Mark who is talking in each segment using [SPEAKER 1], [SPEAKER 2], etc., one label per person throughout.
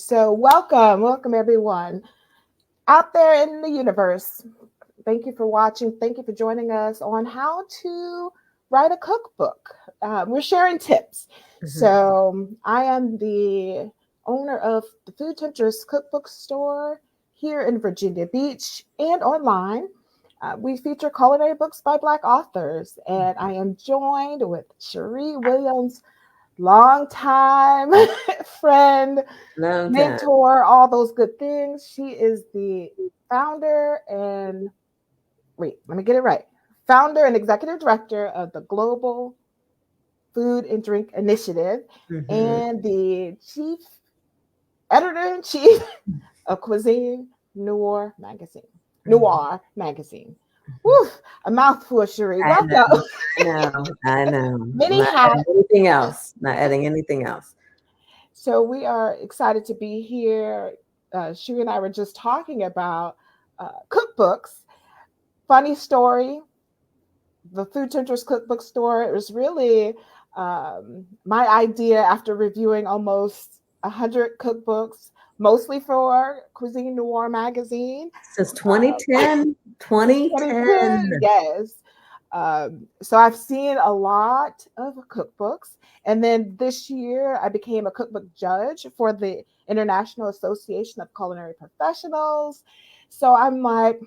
[SPEAKER 1] So, welcome everyone out there in the universe. Thank you for watching. Thank you for joining us on how to write a cookbook. We're sharing tips.
[SPEAKER 2] Mhm.
[SPEAKER 1] So, I am the owner of the Food Temptress Cookbook Store here in Virginia Beach and online. We feature culinary books by Black authors, and I am joined with Sheree Williams, long time friend,
[SPEAKER 2] Long time.
[SPEAKER 1] mentor, all those good things. She is the founder and wait, let me get it right. Founder and executive director of the Global Food and Drink Initiative
[SPEAKER 2] Mhm.
[SPEAKER 1] and the chief editor in chief of Cuisine Noir magazine.
[SPEAKER 2] Mhm.
[SPEAKER 1] Noir magazine.
[SPEAKER 2] Mhm.
[SPEAKER 1] Woo, a mouthful, Sheree.
[SPEAKER 2] I
[SPEAKER 1] Welcome.
[SPEAKER 2] know, I know. I'm
[SPEAKER 1] Many
[SPEAKER 2] not
[SPEAKER 1] hats.
[SPEAKER 2] adding anything else. Not adding anything else.
[SPEAKER 1] So we are excited to be here. Sheree and I were just talking about cookbooks. Funny story, the Food Temptress Cookbook Store. It was really my idea after reviewing almost 100 cookbooks, mostly for Cuisine Noir magazine.
[SPEAKER 2] Since
[SPEAKER 1] Uh,
[SPEAKER 2] 2010,
[SPEAKER 1] since
[SPEAKER 2] 2010.
[SPEAKER 1] 2010, yes. So I've seen a lot of cookbooks. And then this year, I became a cookbook judge for the International Association of Culinary Professionals. So I'm like,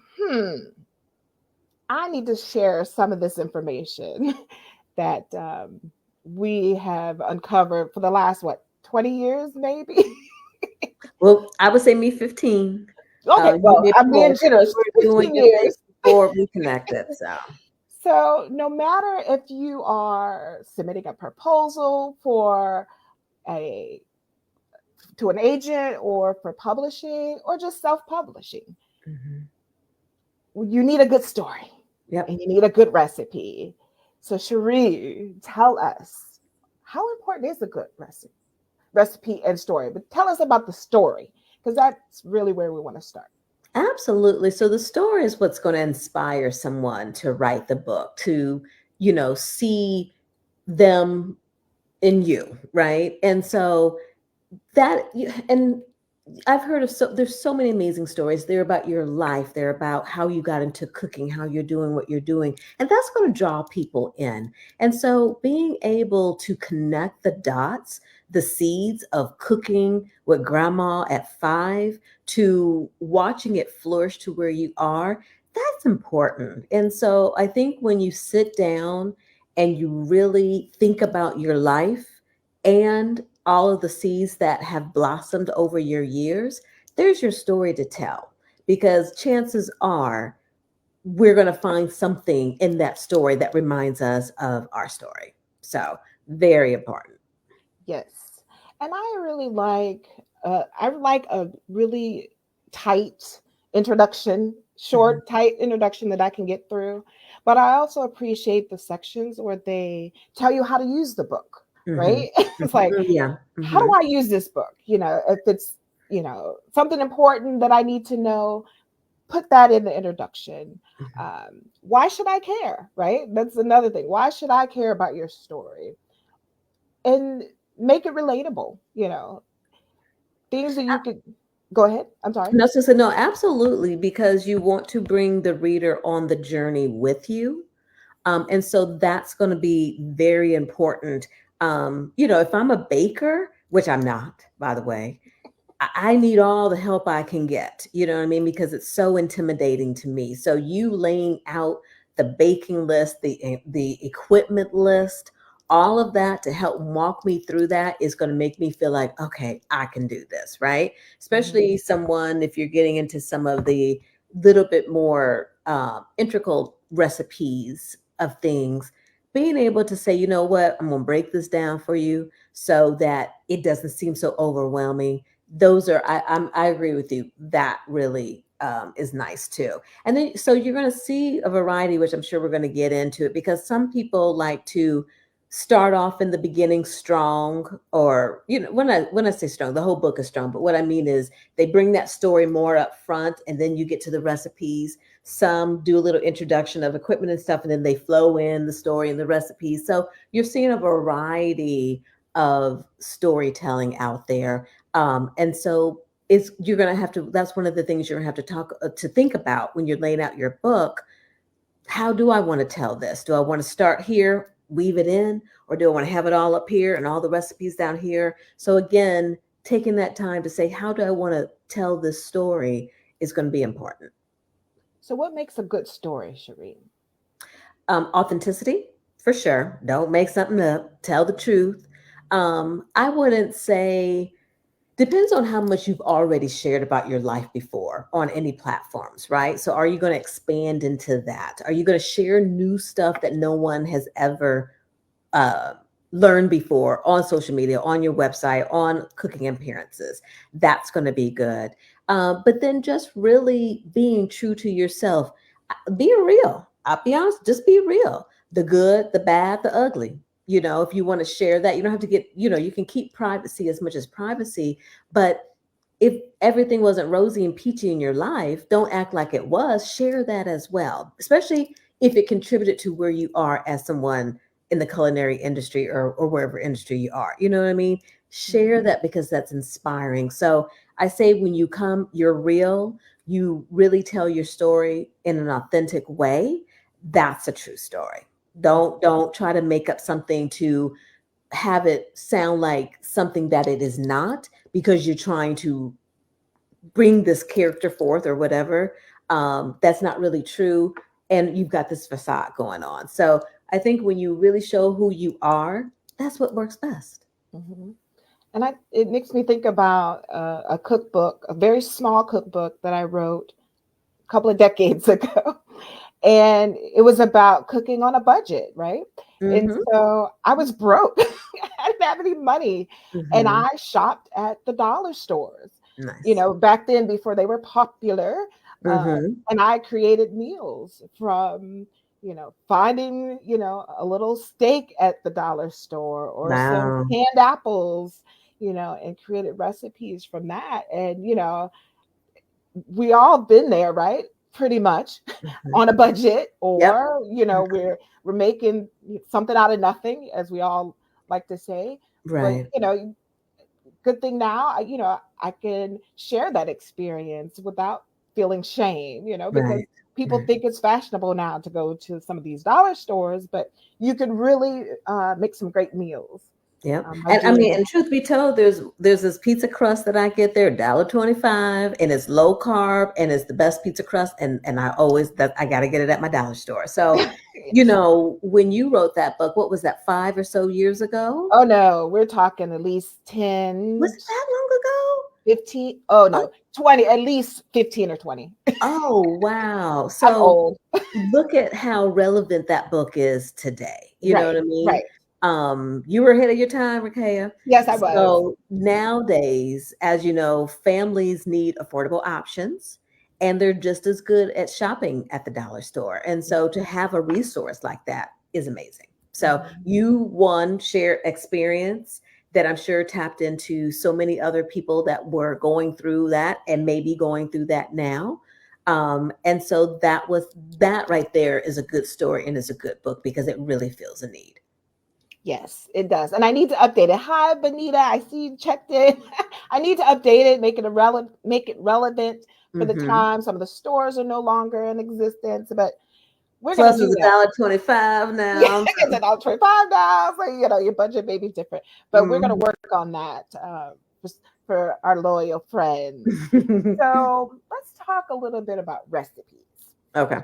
[SPEAKER 1] I need to share some of this information that we have uncovered for the last, what, 20 years, maybe?
[SPEAKER 2] Well, I would say me 15.
[SPEAKER 1] Okay,
[SPEAKER 2] You
[SPEAKER 1] well,
[SPEAKER 2] maybe
[SPEAKER 1] I'm
[SPEAKER 2] more
[SPEAKER 1] being
[SPEAKER 2] because you
[SPEAKER 1] generous.
[SPEAKER 2] were doing
[SPEAKER 1] 15
[SPEAKER 2] your thing
[SPEAKER 1] years.
[SPEAKER 2] before we connected. So,
[SPEAKER 1] So, no matter if you are submitting a proposal for a to an agent or for publishing or just self-publishing,
[SPEAKER 2] mhm.
[SPEAKER 1] you need a good story
[SPEAKER 2] Yep.
[SPEAKER 1] and you need a good recipe. So, Cherie, tell us, how important is a good recipe and story? But tell us about the story because that's really where we want to start.
[SPEAKER 2] Absolutely. So the story is what's going to inspire someone to write the book, to, see them in you, right? And so and I've heard of there's so many amazing stories. They're about your life. They're about how you got into cooking, how you're doing what you're doing. And that's going to draw people in. And so being able to connect the dots, the seeds of cooking with grandma at 5 to watching it flourish to where you are, that's important. And so I think when you sit down and you really think about your life and all of the seeds that have blossomed over your years, there's your story to tell. Because chances are we're going to find something in that story that reminds us of our story. So, very important.
[SPEAKER 1] Yes. And I like a really tight introduction,
[SPEAKER 2] Mhm.
[SPEAKER 1] short, tight introduction that I can get through. But I also appreciate the sections where they tell you how to use the book,
[SPEAKER 2] Mhm.
[SPEAKER 1] right? It's like,
[SPEAKER 2] Yeah.
[SPEAKER 1] how do
[SPEAKER 2] Mhm.
[SPEAKER 1] I use this book? If it's, something important that I need to know, put that in the introduction.
[SPEAKER 2] Mhm.
[SPEAKER 1] Why should I care, right? That's another thing. Why should I care about your story? And make it relatable, things that you could go ahead. I'm sorry.
[SPEAKER 2] No, so no, absolutely, because you want to bring the reader on the journey with you. And so that's going to be very important. If I'm a baker, which I'm not, by the way, I need all the help I can get. You know what I mean? Because it's so intimidating to me. So you laying out the baking list, the equipment list, all of that to help walk me through that is going to make me feel like, okay, I can do this, right?
[SPEAKER 1] Mhm.
[SPEAKER 2] Especially someone if you're getting into some of the little bit more integral recipes of things, being able to say, you know what, I'm going to break this down for you so that it doesn't seem so overwhelming. Those are I agree with you. That really is nice too. And then so you're going to see a variety, which I'm sure we're going to get into it because some people like to start off in the beginning strong, or when I say strong, the whole book is strong. But what I mean is they bring that story more up front, and then you get to the recipes. Some do a little introduction of equipment and stuff, and then they flow in the story and the recipes. So you're seeing a variety of storytelling out there. And so you're going to have to, that's one of the things you're going to have to think about when you're laying out your book. How do I want to tell this? Do I want to start here, weave it in, or do I want to have it all up here and all the recipes down here? So again, taking that time to say, how do I want to tell this story is going to be important.
[SPEAKER 1] So what makes a good story, Sheree?
[SPEAKER 2] Authenticity, for sure. Don't make something up. Tell the truth. I wouldn't say, depends on how much you've already shared about your life before on any platforms, right? So are you going to expand into that? Are you going to share new stuff that no one has ever uh, learned before on social media, on your website, on cooking appearances? That's going to be good. But then just really being true to yourself, being real. I'll be honest, just be real. The good, the bad, the ugly. If you want to share that, you don't have to get, you can keep privacy as much as privacy. But if everything wasn't rosy and peachy in your life, don't act like it was. Share that as well, especially if it contributed to where you are as someone in the culinary industry or wherever industry you are. You know what I mean? Share that because that's inspiring. So I say when you come, you're real, you really tell your story in an authentic way. That's a true story. Don't try to make up something to have it sound like something that it is not, because you're trying to bring this character forth or whatever. That's not really true. And you've got this facade going on. So I think when you really show who you are, that's what works best.
[SPEAKER 1] Mm-hmm. And it makes me think about a cookbook, a very small cookbook that I wrote a couple of decades ago. And it was about cooking on a budget, right? And
[SPEAKER 2] Mm-hmm.
[SPEAKER 1] so I was broke. I didn't have any money. And
[SPEAKER 2] Mm-hmm.
[SPEAKER 1] I shopped at the dollar stores,
[SPEAKER 2] Nice.
[SPEAKER 1] back then before they were popular. Uh,
[SPEAKER 2] Mm-hmm.
[SPEAKER 1] and I created meals from, finding, a little steak at the dollar store or some
[SPEAKER 2] Wow.
[SPEAKER 1] canned apples, and created recipes from that. And, we all been there, right? Pretty much
[SPEAKER 2] Mm-hmm.
[SPEAKER 1] on a budget,
[SPEAKER 2] Yep.
[SPEAKER 1] or we're making something out of nothing, as we all like to say. But
[SPEAKER 2] Right.
[SPEAKER 1] good thing now, I can share that experience without feeling shame, because
[SPEAKER 2] Right.
[SPEAKER 1] people
[SPEAKER 2] Right.
[SPEAKER 1] think it's fashionable now to go to some of these dollar stores, but you can really make some great meals
[SPEAKER 2] Yep.
[SPEAKER 1] by
[SPEAKER 2] And I
[SPEAKER 1] doing
[SPEAKER 2] mean,
[SPEAKER 1] that.
[SPEAKER 2] and truth be told, there's this pizza crust that I get there, $1.25, and it's low carb and it's the best pizza crust. And I gotta get it at my dollar store. So, when you wrote that book, what was that, 5 or so years ago?
[SPEAKER 1] Oh no, we're talking at least
[SPEAKER 2] Was
[SPEAKER 1] 10,
[SPEAKER 2] it that long ago?
[SPEAKER 1] 15. Oh
[SPEAKER 2] Oh,
[SPEAKER 1] no, 20, at least 15 or 20.
[SPEAKER 2] oh wow.
[SPEAKER 1] I'm
[SPEAKER 2] So
[SPEAKER 1] old.
[SPEAKER 2] look at how relevant that book is today. You know what
[SPEAKER 1] Right,
[SPEAKER 2] I mean?
[SPEAKER 1] right.
[SPEAKER 2] You were ahead of your time, Rekaya.
[SPEAKER 1] Yes, I was.
[SPEAKER 2] So nowadays, as you know, families need affordable options, and they're just as good at shopping at the dollar store. And so to have a resource like that is amazing. So
[SPEAKER 1] Mhm.
[SPEAKER 2] you, one, share experience that I'm sure tapped into so many other people that were going through that and maybe going through that now. And so that right there is a good story and is a good book because it really fills a need.
[SPEAKER 1] Yes, it does. And I need to update it. Hi, Benita. I see you checked in. I need to update it, make it relevant for the
[SPEAKER 2] Hmm.
[SPEAKER 1] time. Some of the stores are no longer in existence, but we're gonna
[SPEAKER 2] Plus,
[SPEAKER 1] do
[SPEAKER 2] it's
[SPEAKER 1] that.
[SPEAKER 2] $1.25
[SPEAKER 1] Yeah,
[SPEAKER 2] now.
[SPEAKER 1] it's $1.25 now. So your budget may be different, but we're gonna
[SPEAKER 2] Mhm.
[SPEAKER 1] work on that for our loyal friends. So let's talk a little bit about recipes.
[SPEAKER 2] Okay.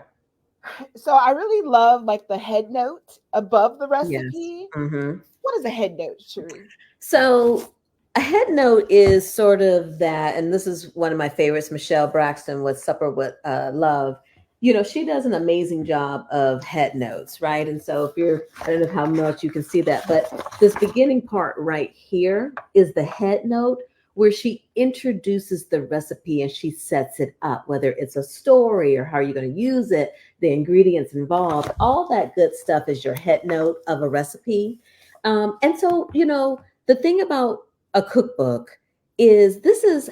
[SPEAKER 1] So I really love like the head note above the
[SPEAKER 2] Yes.
[SPEAKER 1] recipe.
[SPEAKER 2] Hmm.
[SPEAKER 1] What is a head note, Sheree?
[SPEAKER 2] So a head note is sort of that, and this is one of my favorites, Michelle Braxton with Supper with Love. She does an amazing job of head notes, right? And so I don't know how much you can see that, but this beginning part right here is the head note where she introduces the recipe and she sets it up, whether it's a story or how you're going to use it, the ingredients involved, all that good stuff is your head note of a recipe. And so, the thing about a cookbook is this is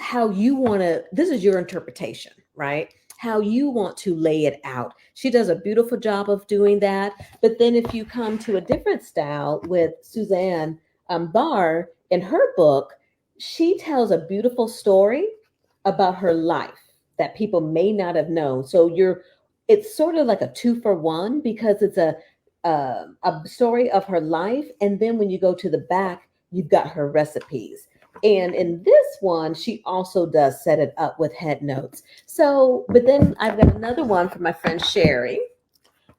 [SPEAKER 2] your interpretation, right? How you want to lay it out. She does a beautiful job of doing that. But then if you come to a different style with Suzanne Barr in her book, she tells a beautiful story about her life that people may not have known. So it's sort of like a two for one because it's a story of her life, and then when you go to the back, you've got her recipes. And in this one, she also does set it up with head notes. So, but then I've got another one from my friend Sheree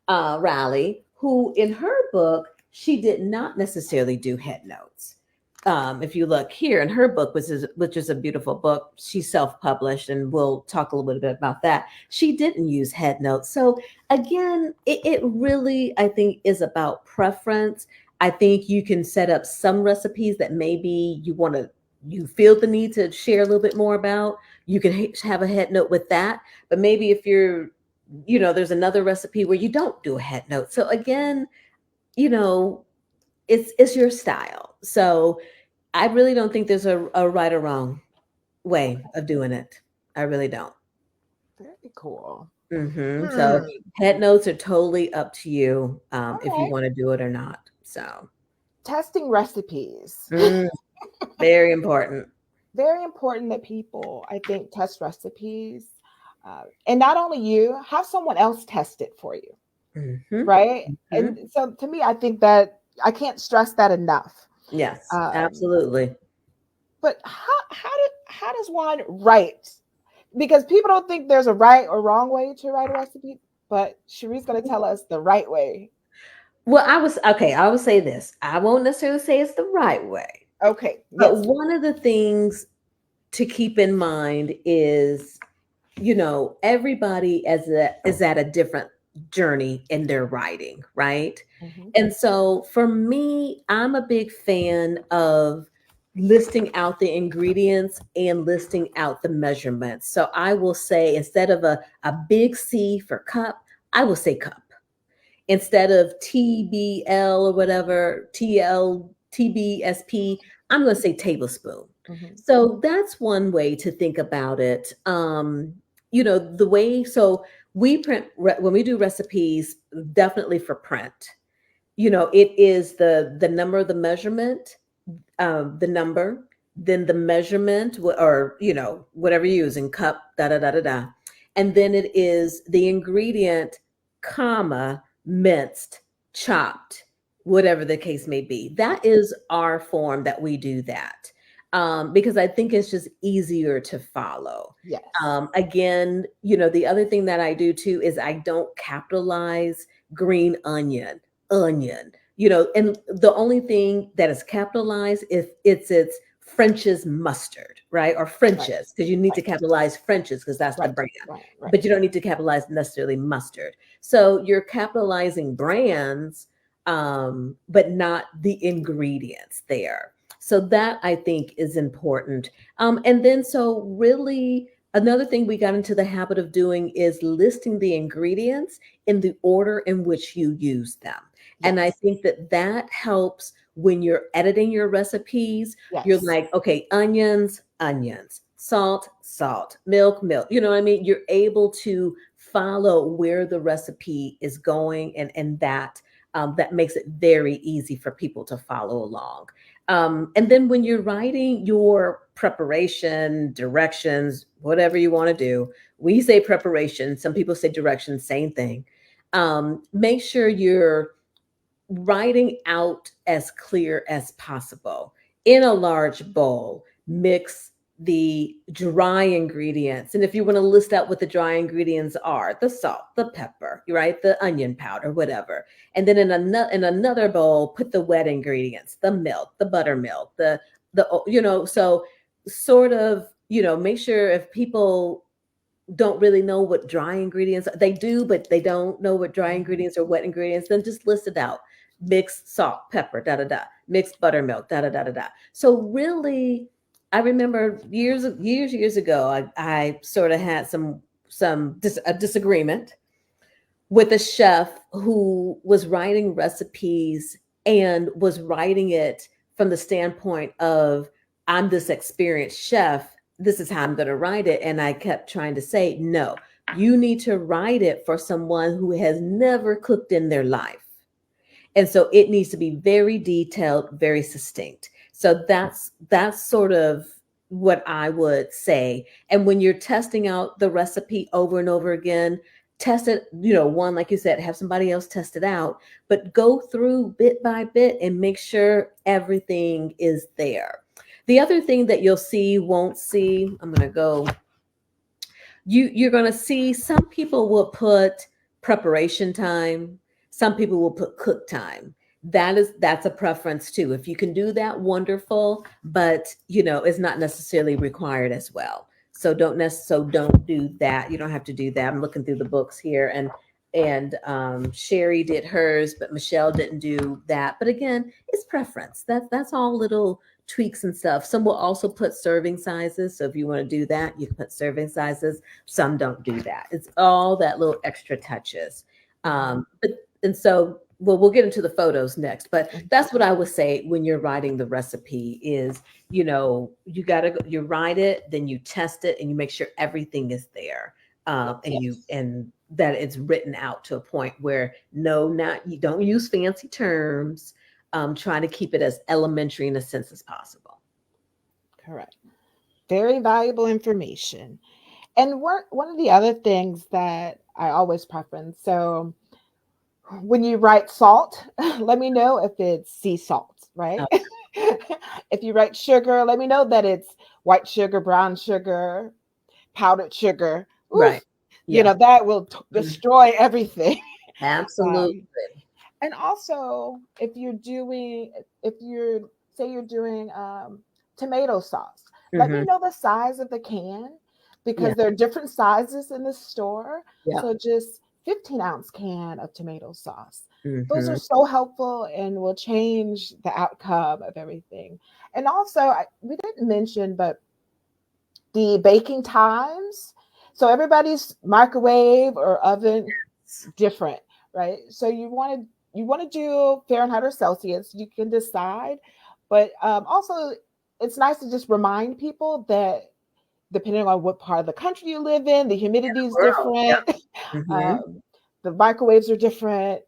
[SPEAKER 2] Riley, who in her book, she did not necessarily do head notes. If you look here in her book, which is a beautiful book, she's self-published, and we'll talk a little bit about that. She didn't use head notes. So again, it really, I think, is about preference. I think you can set up some recipes that maybe you feel the need to share a little bit more about. You can have a head note with that, but maybe if there's another recipe where you don't do a head note. So again, you know, it's your style. So I really don't think there's a right or wrong way of doing it. I really don't.
[SPEAKER 1] Very cool.
[SPEAKER 2] So
[SPEAKER 1] Hmm.
[SPEAKER 2] head notes are totally up to you
[SPEAKER 1] All
[SPEAKER 2] if you
[SPEAKER 1] right.
[SPEAKER 2] want to do it or not. So
[SPEAKER 1] Testing recipes.
[SPEAKER 2] mm, very important.
[SPEAKER 1] Very important that people, I think, test recipes. And not only you, have someone else test it for you,
[SPEAKER 2] Hmm.
[SPEAKER 1] right?
[SPEAKER 2] Hmm.
[SPEAKER 1] And so to me, I think that I can't stress that enough.
[SPEAKER 2] Yes,
[SPEAKER 1] Um,
[SPEAKER 2] absolutely.
[SPEAKER 1] but how does one write? Because people don't think there's a right or wrong way to write a recipe, but Sheree's going to tell us the right way.
[SPEAKER 2] Well, I will say this. I won't necessarily say it's the right way,
[SPEAKER 1] Okay,
[SPEAKER 2] but
[SPEAKER 1] yes,
[SPEAKER 2] one of the things to keep in mind is, everybody is at a different journey in their writing, right?
[SPEAKER 1] hmm,
[SPEAKER 2] And so for me, I'm a big fan of listing out the ingredients and listing out the measurements. So I will say, instead of a big C for cup, I will say cup. Instead of TBL or whatever, TBSP, I'm going to say tablespoon.
[SPEAKER 1] hmm,
[SPEAKER 2] So that's one way to think about it. The way, so we print, when we do recipes, definitely for print, it is the number of the measurement, the number, then the measurement, or whatever you're using, cup, da da da da da, and then it is the ingredient, comma, minced, chopped, whatever the case may be. That is our form that we do that, because I think it's just easier to follow.
[SPEAKER 1] yes,
[SPEAKER 2] Again, the other thing that I do too is I don't capitalize green onion. And the only thing that is capitalized if it's French's mustard, right? Or
[SPEAKER 1] right,
[SPEAKER 2] French's, because you need to
[SPEAKER 1] right,
[SPEAKER 2] capitalize French's because that's the
[SPEAKER 1] right,
[SPEAKER 2] brand,
[SPEAKER 1] right, right.
[SPEAKER 2] but you don't need to capitalize necessarily mustard. So you're capitalizing brands, but not the ingredients there. So that I think is important. And then, so really, another thing we got into the habit of doing is listing the ingredients in the order in which you use them. And I
[SPEAKER 1] Yes,
[SPEAKER 2] think that helps when you're editing your recipes. You're
[SPEAKER 1] yes,
[SPEAKER 2] like, okay, onions, salt, milk. You know what I mean? You're able to follow where the recipe is going, and that makes it very easy for people to follow along. And then when you're writing your preparation, directions, whatever you want to do, we say preparation, some people say directions, same thing. Make sure you're writing out as clear as possible. In a large bowl, mix the dry ingredients. And if you want to list out what the dry ingredients are, the salt, the pepper, right? The onion powder, whatever. And then in another bowl, put the wet ingredients, the milk, the buttermilk, so sort of, make sure if people don't really know what dry ingredients are. They do, but they don't know what dry
[SPEAKER 1] hmm,
[SPEAKER 2] ingredients or wet ingredients. Then just list it out. Mixed salt, pepper, da da da. Mixed buttermilk, da da da da da. So really, I remember years ago, I sort of had a disagreement with a chef who was writing recipes and was writing it from the standpoint of, I'm this experienced chef, this is how I'm going to write it. And I kept trying to say, no, you need to write it for someone who has never cooked in their life. And so it needs to be very detailed, very succinct. So that's sort of what I would say. And when you're testing out the recipe over and over again, test it, one, like you said, have somebody else test it out, but go through bit by bit and make sure everything is there. The other thing that you'll see, won't see, I'm going to go, you're going to see some people will put preparation time, some people will put cook time. That's a preference too. If you can do that, wonderful, but it's not necessarily required as well. So don't do that. You don't have to do that. I'm looking through the books here, and Sheree did hers, but Michelle didn't do that. But again, it's preference. That's all little tweaks and stuff. Some will also put serving sizes. So if you want to do that, you can put serving sizes. Some don't do that. It's all that little extra touches. Well, we'll get into the photos next, but that's what I would say when you're writing the recipe is, you write it, then you test it, and you make sure everything is there. And that it's written out to a point where you don't use fancy terms, trying to keep it as elementary in a sense as possible.
[SPEAKER 1] Correct. Very valuable information. And one of the other things that I always preference, so when you write salt, let me know if it's sea salt, right? Oh. If you write sugar, let me know that it's white sugar, brown sugar, powdered sugar. Oof,
[SPEAKER 2] right. Yeah.
[SPEAKER 1] That will destroy everything.
[SPEAKER 2] Absolutely.
[SPEAKER 1] And also, if you're doing tomato sauce, let me know the size of the can, because there are different sizes in the store. Yeah. So just 15-ounce can of tomato sauce. Those are so helpful and will change the outcome of everything. And also, we didn't mention, but the baking times. So everybody's microwave or oven different, right? So you want to do Fahrenheit or Celsius, you can decide. But also, it's nice to just remind people that depending on what part of the country you live in, the humidity is different. Yeah. The microwaves are different.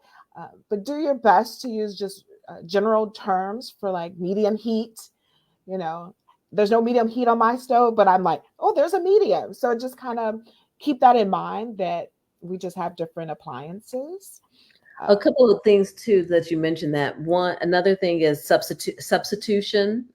[SPEAKER 1] But do your best to use just general terms for like medium heat. There's no medium heat on my stove, but I'm like, oh, there's a medium. So just kind of keep that in mind, that we just have different appliances.
[SPEAKER 2] A couple of things too that you mentioned. Another thing is substitution.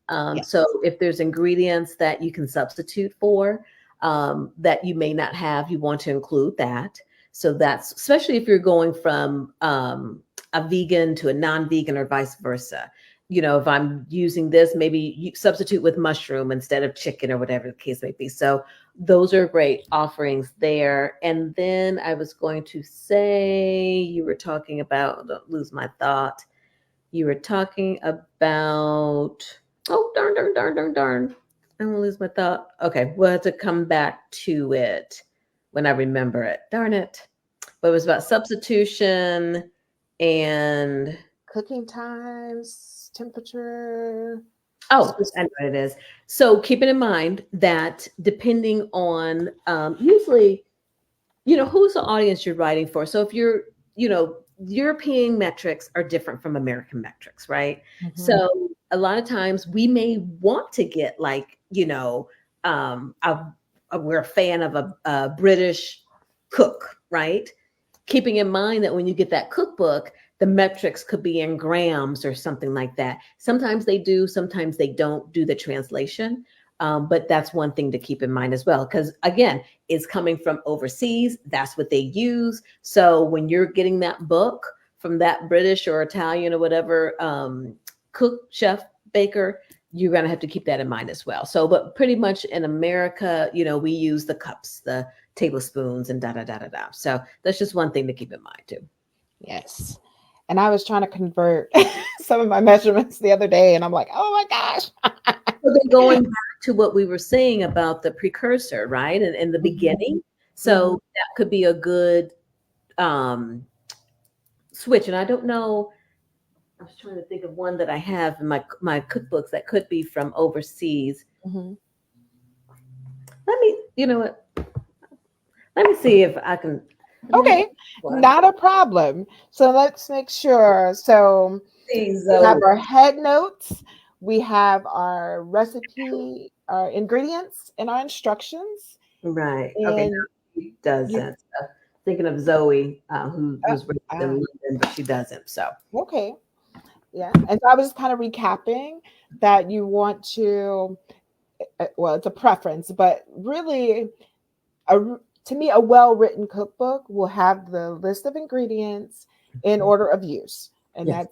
[SPEAKER 2] So if there's ingredients that you can substitute for that you may not have, you want to include that. So that's especially if you're going from a vegan to a non-vegan or vice versa. If I'm using this, maybe you substitute with mushroom instead of chicken or whatever the case may be. So those are great offerings there. And then I was going to say, you were talking about, don't lose my thought. You were talking about, oh, darn. I don't lose my thought. Okay, we'll have to come back to it when I remember it. Darn it. But it was about substitution and
[SPEAKER 1] cooking times, temperature.
[SPEAKER 2] Oh, I know what it is. So keeping in mind that depending on usually, who's the audience you're writing for. So if you're, European metrics are different from American metrics, right? So a lot of times we may want to get like, we're a fan of a British cook, right? Keeping in mind that when you get that cookbook, the metrics could be in grams or something like that. Sometimes they do, sometimes they don't do the translation. But that's one thing to keep in mind as well. Because again, it's coming from overseas. That's what they use. So when you're getting that book from that British or Italian or whatever cook, chef, baker, you're going to have to keep that in mind as well. So, but pretty much in America, we use the cups, the tablespoons and da-da-da-da-da. So that's just one thing to keep in mind too.
[SPEAKER 1] Yes. And I was trying to convert some of my measurements the other day, and I'm like, oh my gosh.
[SPEAKER 2] So then going back to what we were saying about the precursor, right? And in the beginning. So that could be a good switch. And I don't know, I was trying to think of one that I have in my cookbooks that could be from overseas. Let me, let me see if I can.
[SPEAKER 1] Okay, not a problem. So let's make sure. So we have our head notes. We have our recipe, our ingredients, and our instructions.
[SPEAKER 2] Right. Okay. No,
[SPEAKER 1] And
[SPEAKER 2] she
[SPEAKER 1] you,
[SPEAKER 2] doesn't. So, thinking of Zoe, who
[SPEAKER 1] uh,
[SPEAKER 2] was raised in
[SPEAKER 1] uh,
[SPEAKER 2] London, but she doesn't. So,
[SPEAKER 1] okay, yeah. And so I was just kind of recapping that you want to, well, it's a preference, but really, to me, a well-written cookbook will have the list of ingredients in order of use, and
[SPEAKER 2] yes.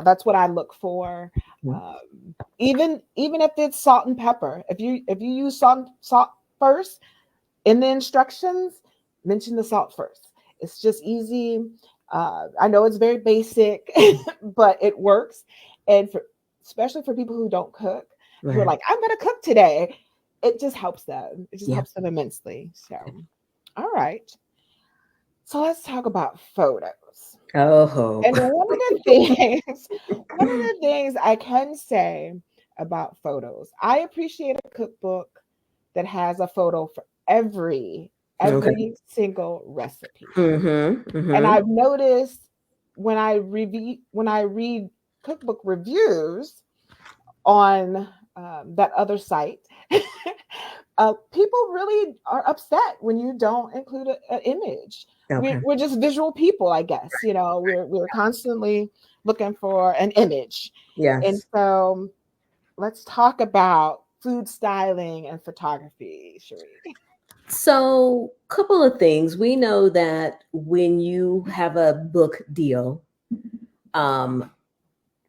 [SPEAKER 1] that's what I look for.
[SPEAKER 2] Mhm.
[SPEAKER 1] Even if it's salt and pepper, if you use salt first in the instructions, mention the salt first. It's just easy. I know it's very basic, but it works, and especially for people who don't cook, who are
[SPEAKER 2] Right.
[SPEAKER 1] like, I'm going to cook today. It just helps them. It just
[SPEAKER 2] Yeah.
[SPEAKER 1] helps them immensely. So, all right. So let's talk about photos.
[SPEAKER 2] Oh.
[SPEAKER 1] And one of the things I can say about photos, I appreciate a cookbook that has a photo for every
[SPEAKER 2] Okay.
[SPEAKER 1] every single recipe.
[SPEAKER 2] Mm-hmm.
[SPEAKER 1] And
[SPEAKER 2] Mm-hmm.
[SPEAKER 1] I've noticed when I read cookbook reviews on that other site, people really are upset when you don't include an image. We're,
[SPEAKER 2] Okay.
[SPEAKER 1] we're just visual people, I guess. We're constantly looking for an image. And
[SPEAKER 2] Yes.
[SPEAKER 1] so let's talk about food styling and photography, Sheree.
[SPEAKER 2] So, couple of things. We know that when you have a book deal, um,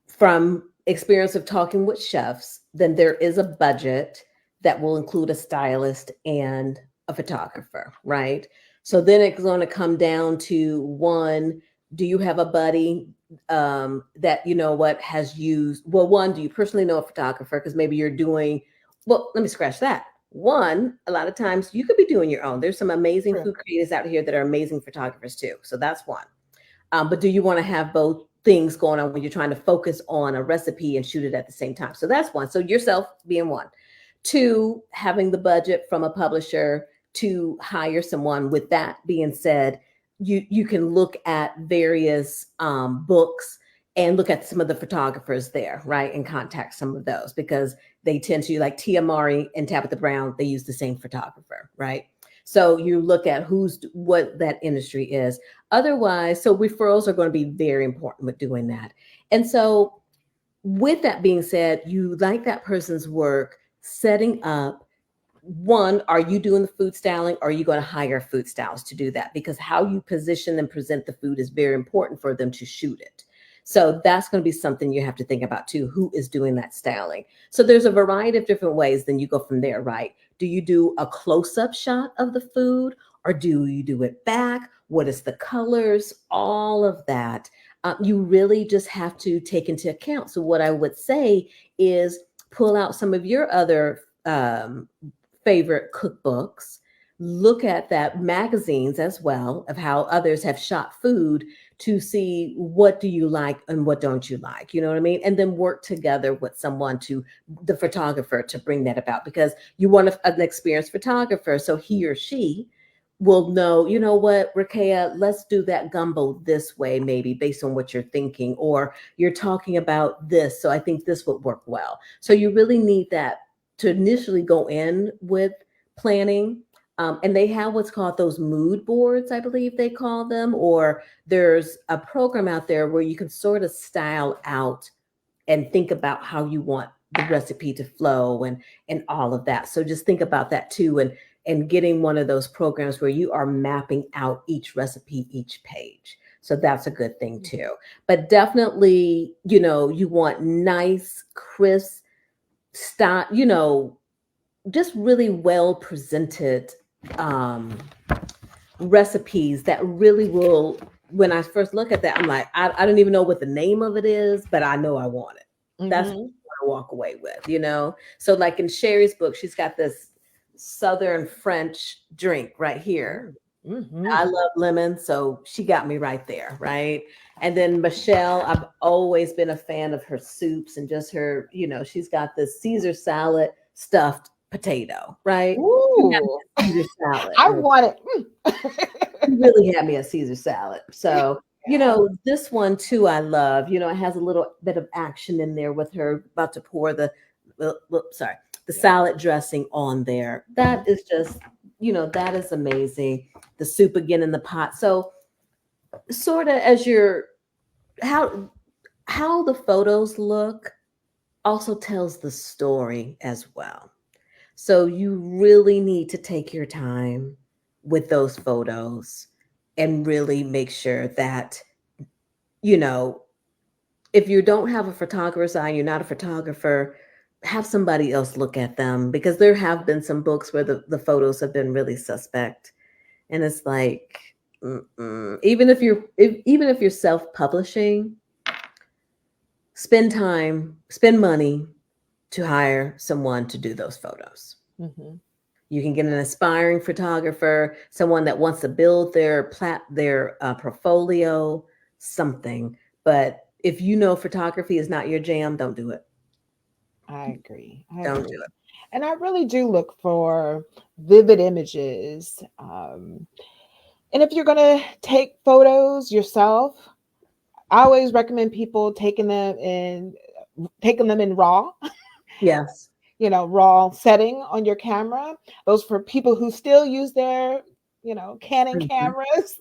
[SPEAKER 2] from experience of talking with chefs, then there is a budget that will include a stylist and a photographer, right? So then it's going to come down to one, do you have a buddy that you know what has used, well, one, do you personally know a photographer? Because maybe you're doing, well, let me scratch that. One, a lot of times you could be doing your own. There's some amazing
[SPEAKER 1] True.
[SPEAKER 2] food creators out here that are amazing photographers too. So that's one. But do you want to have both things going on when you're trying to focus on a recipe and shoot it at the same time? So that's one. So yourself being one. Two, having the budget from a publisher to hire someone. With that being said, you can look at various books and look at some of the photographers there, right? And contact some of those because they tend to, like Tia Mari and Tabitha Brown, they use the same photographer, right? So you look at what that industry is. Otherwise, so referrals are going to be very important with doing that. And so, with that being said, you like that person's work, setting up one, are you doing the food styling or are you going to hire food stylists to do that? Because how you position and present the food is very important for them to shoot it. So that's going to be something you have to think about too. Who is doing that styling? So there's a variety of different ways. Then you go from there, right? Do you do a close-up shot of the food or do you do it back? What is the colors? All of that. You really just have to take into account. So what I would say is pull out some of your other favorite cookbooks, look at that magazines as well of how others have shot food to see what do you like and what don't you like, you know what I mean? And then work together with someone to the photographer to bring that about because you want an experienced photographer so he or she will know, you know what, Rekaya, let's do that gumbo this way, maybe based on what you're thinking, or you're talking about this. So I think this would work well. So you really need that to initially go in with planning. And they have what's called those mood boards, I believe they call them, or there's a program out there where you can sort of style out and think about how you want the recipe to flow and all of that. So just think about that too and getting one of those programs where you are mapping out each recipe, each page. So that's a good thing too. But definitely, you want nice, crisp, style, just really well presented um, recipes that really will. When I first look at that, I'm like, I don't even know what the name of it is, but I know I want it. That's what
[SPEAKER 1] Mm-hmm.
[SPEAKER 2] I want to walk away with. So, like in Sherry's book, she's got this Southern French drink right here. I
[SPEAKER 1] Mm-hmm.
[SPEAKER 2] love lemon, so she got me right there, right? And then Michelle, I've always been a fan of her soups and just her, she's got this Caesar salad stuffed potato, right? She got
[SPEAKER 1] Ooh,
[SPEAKER 2] me a Caesar salad.
[SPEAKER 1] I
[SPEAKER 2] Right?
[SPEAKER 1] want it.
[SPEAKER 2] She really had me a Caesar salad. So This one too, I love. It has a little bit of action in there with her about to pour the
[SPEAKER 1] Yeah.
[SPEAKER 2] salad dressing on there. That is just, that is amazing. The soup again in the pot. So, sort of as you're how the photos look also tells the story as well. So you really need to take your time with those photos and really make sure that, you know, if you don't have a photographer's eye, you're not a photographer, have somebody else look at them, because there have been some books where the photos have been really suspect. And it's like, even if you're self-publishing, spend money to hire someone to do those photos.
[SPEAKER 1] Mm-hmm.
[SPEAKER 2] You can get an aspiring photographer, someone that wants to build their portfolio, something. But if photography is not your jam, don't do it.
[SPEAKER 1] I agree. I
[SPEAKER 2] Don't do
[SPEAKER 1] agree.
[SPEAKER 2] it.
[SPEAKER 1] And I really do look for vivid images. And if you're going to take photos yourself, I always recommend people taking them in raw,
[SPEAKER 2] Yes.
[SPEAKER 1] raw setting on your camera. Those for people who still use their, Canon
[SPEAKER 2] Mhm.
[SPEAKER 1] cameras.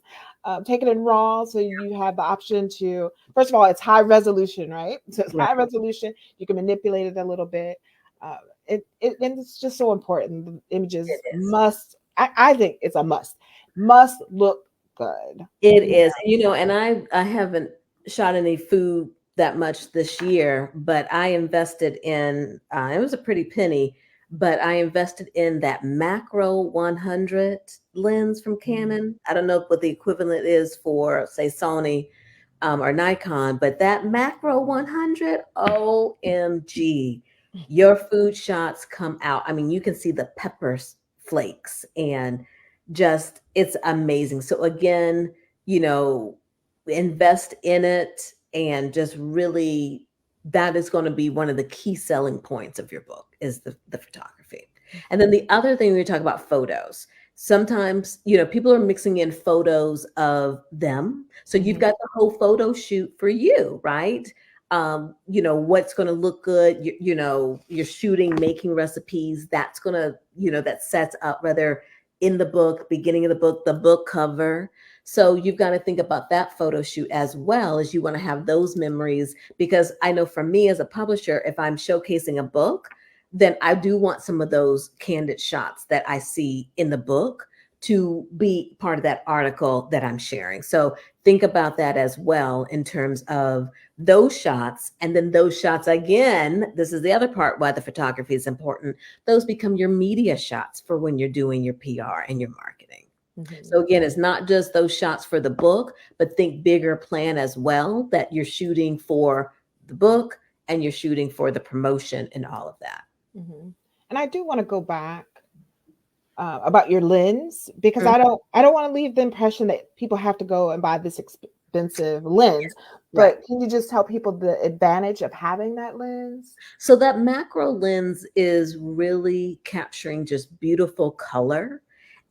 [SPEAKER 1] Take it in raw so you have the option to. First of all, it's high resolution, right? So it's
[SPEAKER 2] Right.
[SPEAKER 1] high resolution. You can manipulate it a little bit. Uh, and it's just so important. The
[SPEAKER 2] It
[SPEAKER 1] images
[SPEAKER 2] is.
[SPEAKER 1] must. I think it's a must. Must look good.
[SPEAKER 2] It is. And I haven't shot any food that much this year, but I invested in it was a pretty penny, but I invested in that macro 100 lens from
[SPEAKER 1] Mhm.
[SPEAKER 2] Canon. I don't know what the equivalent is for, say, Sony or Nikon, but that macro 100, OMG, your food shots come out. I mean, you can see the flakes, and just it's amazing. So again, you know, invest in it, and just really, that is going to be one of the key selling points of your book is the photography. And then the other thing, we talk about photos. Sometimes, people are mixing in photos of them. So you've
[SPEAKER 1] Mhm.
[SPEAKER 2] got the whole photo shoot for you, right? What's going to look good. You're shooting, making recipes. That's going to, that sets up, whether in the book, beginning of the book cover. So you've got to think about that photo shoot as well, as you want to have those memories. Because I know for me as a publisher, if I'm showcasing a book, then I do want some of those candid shots that I see in the book to be part of that article that I'm sharing. So think about that as well in terms of those shots. And then those shots, again, this is the other part why the photography is important. Those become your media shots for when you're doing your PR and your marketing.
[SPEAKER 1] Mhm.
[SPEAKER 2] So again, it's not just those shots for the book, but think bigger plan as well, that you're shooting for the book and you're shooting for the promotion and all of that.
[SPEAKER 1] Mhm. And I do want to go back about your lens because
[SPEAKER 2] Mhm.
[SPEAKER 1] I don't want to leave the impression that people have to go and buy this expensive lens.
[SPEAKER 2] Right.
[SPEAKER 1] But can you just tell people the advantage of having that lens?
[SPEAKER 2] So that macro lens is really capturing just beautiful color,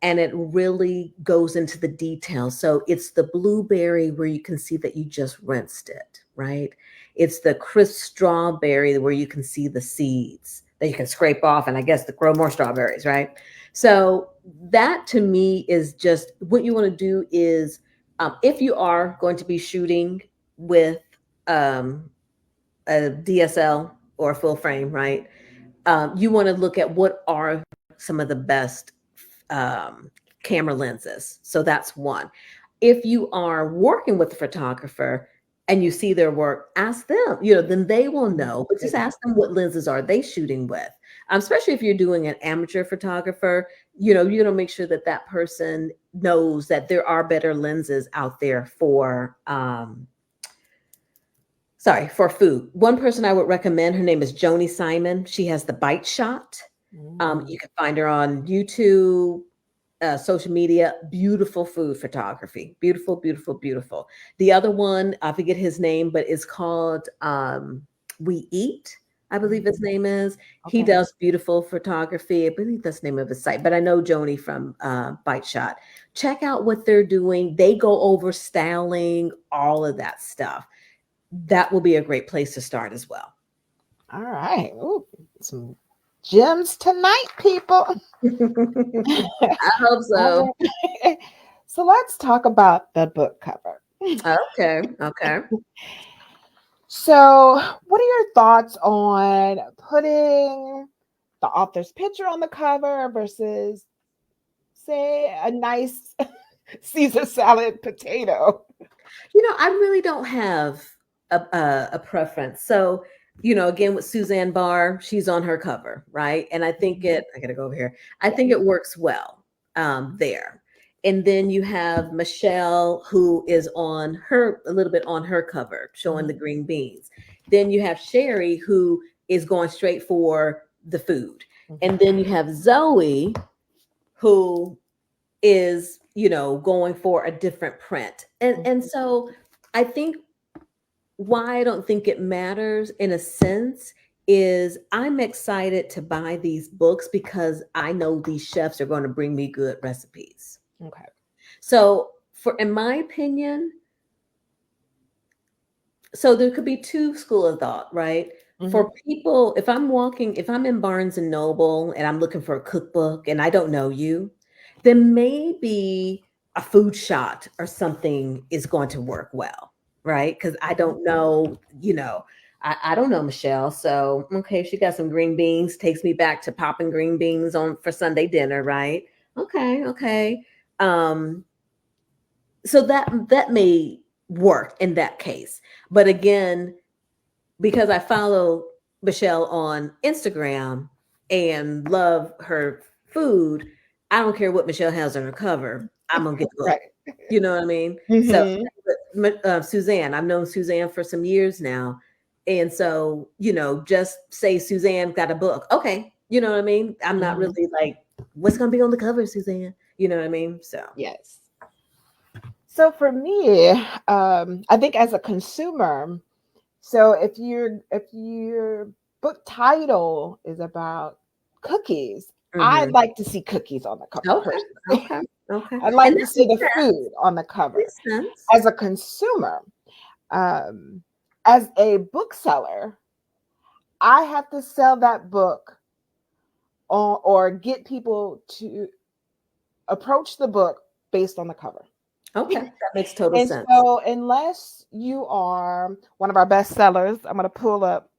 [SPEAKER 2] and it really goes into the details. So it's the blueberry where you can see that you just rinsed it, right? It's the crisp strawberry where you can see the seeds that you can scrape off and I guess to grow more strawberries, right? So that to me is just what you want to do is, if you are going to be shooting with um, a DSL or a full frame, right? You want to look at what are some of the best um, camera lenses. So that's one. If you are working with a photographer and you see their work, ask them, then they will
[SPEAKER 1] Mhm.
[SPEAKER 2] know, but just ask them what lenses are they shooting with. Especially if you're doing an amateur photographer, you're going to make sure that that person knows that there are better lenses out there for food. One person I would recommend, her name is Joni Simon. She has the Bite Shot.
[SPEAKER 1] Mm.
[SPEAKER 2] You can find her on YouTube, social media. Beautiful food photography. Beautiful, beautiful, beautiful. The other one, I forget his name, but it's called We Eat. I believe his name is. He
[SPEAKER 1] Okay.
[SPEAKER 2] does beautiful photography. I believe that's the name of his site, but I know Joni from Bite Shot. Check out what they're doing. They go over styling, all of that stuff. That will be a great place to start as well.
[SPEAKER 1] All right. Ooh, some gems tonight, people.
[SPEAKER 2] I hope so.
[SPEAKER 1] All right. So let's talk about the book cover.
[SPEAKER 2] Okay. Okay.
[SPEAKER 1] So, what are your thoughts on putting the author's picture on the cover versus, say, a nice Caesar salad potato?
[SPEAKER 2] I really don't have a preference. So, again with Suzanne Barr, she's on her cover, right? And I think
[SPEAKER 1] Mhm.
[SPEAKER 2] I gotta go over here. I
[SPEAKER 1] Yeah.
[SPEAKER 2] think it works well there. And then you have Michelle, who is on her a little bit on her cover, showing the
[SPEAKER 1] Mhm.
[SPEAKER 2] green beans. Then you have Sheree, who is going straight for the food. And
[SPEAKER 1] Mhm.
[SPEAKER 2] then you have Zoe, who is going for a different print. And
[SPEAKER 1] Mhm.
[SPEAKER 2] so I think why I don't think it matters in a sense is I'm excited to buy these books because I know these chefs are going to bring me good recipes.
[SPEAKER 1] Okay.
[SPEAKER 2] So for in my opinion, so there could be two school of thought, right?
[SPEAKER 1] Mhm.
[SPEAKER 2] For people, if I'm in Barnes and Noble and I'm looking for a cookbook and I don't know you, then maybe a food shot or something is going to work well, right? Because I
[SPEAKER 1] Mhm.
[SPEAKER 2] don't know, I don't know Michelle. So okay, she got some green beans, takes me back to popping green beans on for Sunday dinner, right? Okay, okay. Um, so that may work in that case. But again, because I follow Michelle on Instagram and love her food, I don't care what Michelle has on her cover. I'm gonna get the book.
[SPEAKER 1] Right.
[SPEAKER 2] You know what I mean? So,
[SPEAKER 1] Mhm.
[SPEAKER 2] but, Suzanne, I've known Suzanne for some years now, and so just say Suzanne got a book. Okay, you know what I mean? I'm not
[SPEAKER 1] Mhm.
[SPEAKER 2] really like, what's gonna be on the cover, Suzanne? You know what I mean? So,
[SPEAKER 1] Yes. So for me, I think as a consumer, so if your book title is about cookies, I'd
[SPEAKER 2] mhm.
[SPEAKER 1] like to see cookies on the cover
[SPEAKER 2] Okay,
[SPEAKER 1] personally.
[SPEAKER 2] okay, okay,
[SPEAKER 1] I'd
[SPEAKER 2] and
[SPEAKER 1] like to
[SPEAKER 2] that
[SPEAKER 1] see
[SPEAKER 2] makes
[SPEAKER 1] the
[SPEAKER 2] sense.
[SPEAKER 1] food on the cover.
[SPEAKER 2] Makes sense.
[SPEAKER 1] As a consumer, um, as a bookseller, I have to sell that book or get people to approach the book based on the cover.
[SPEAKER 2] Okay, that makes total
[SPEAKER 1] And
[SPEAKER 2] sense.
[SPEAKER 1] so, unless you are one of our best sellers, I'm going to pull up,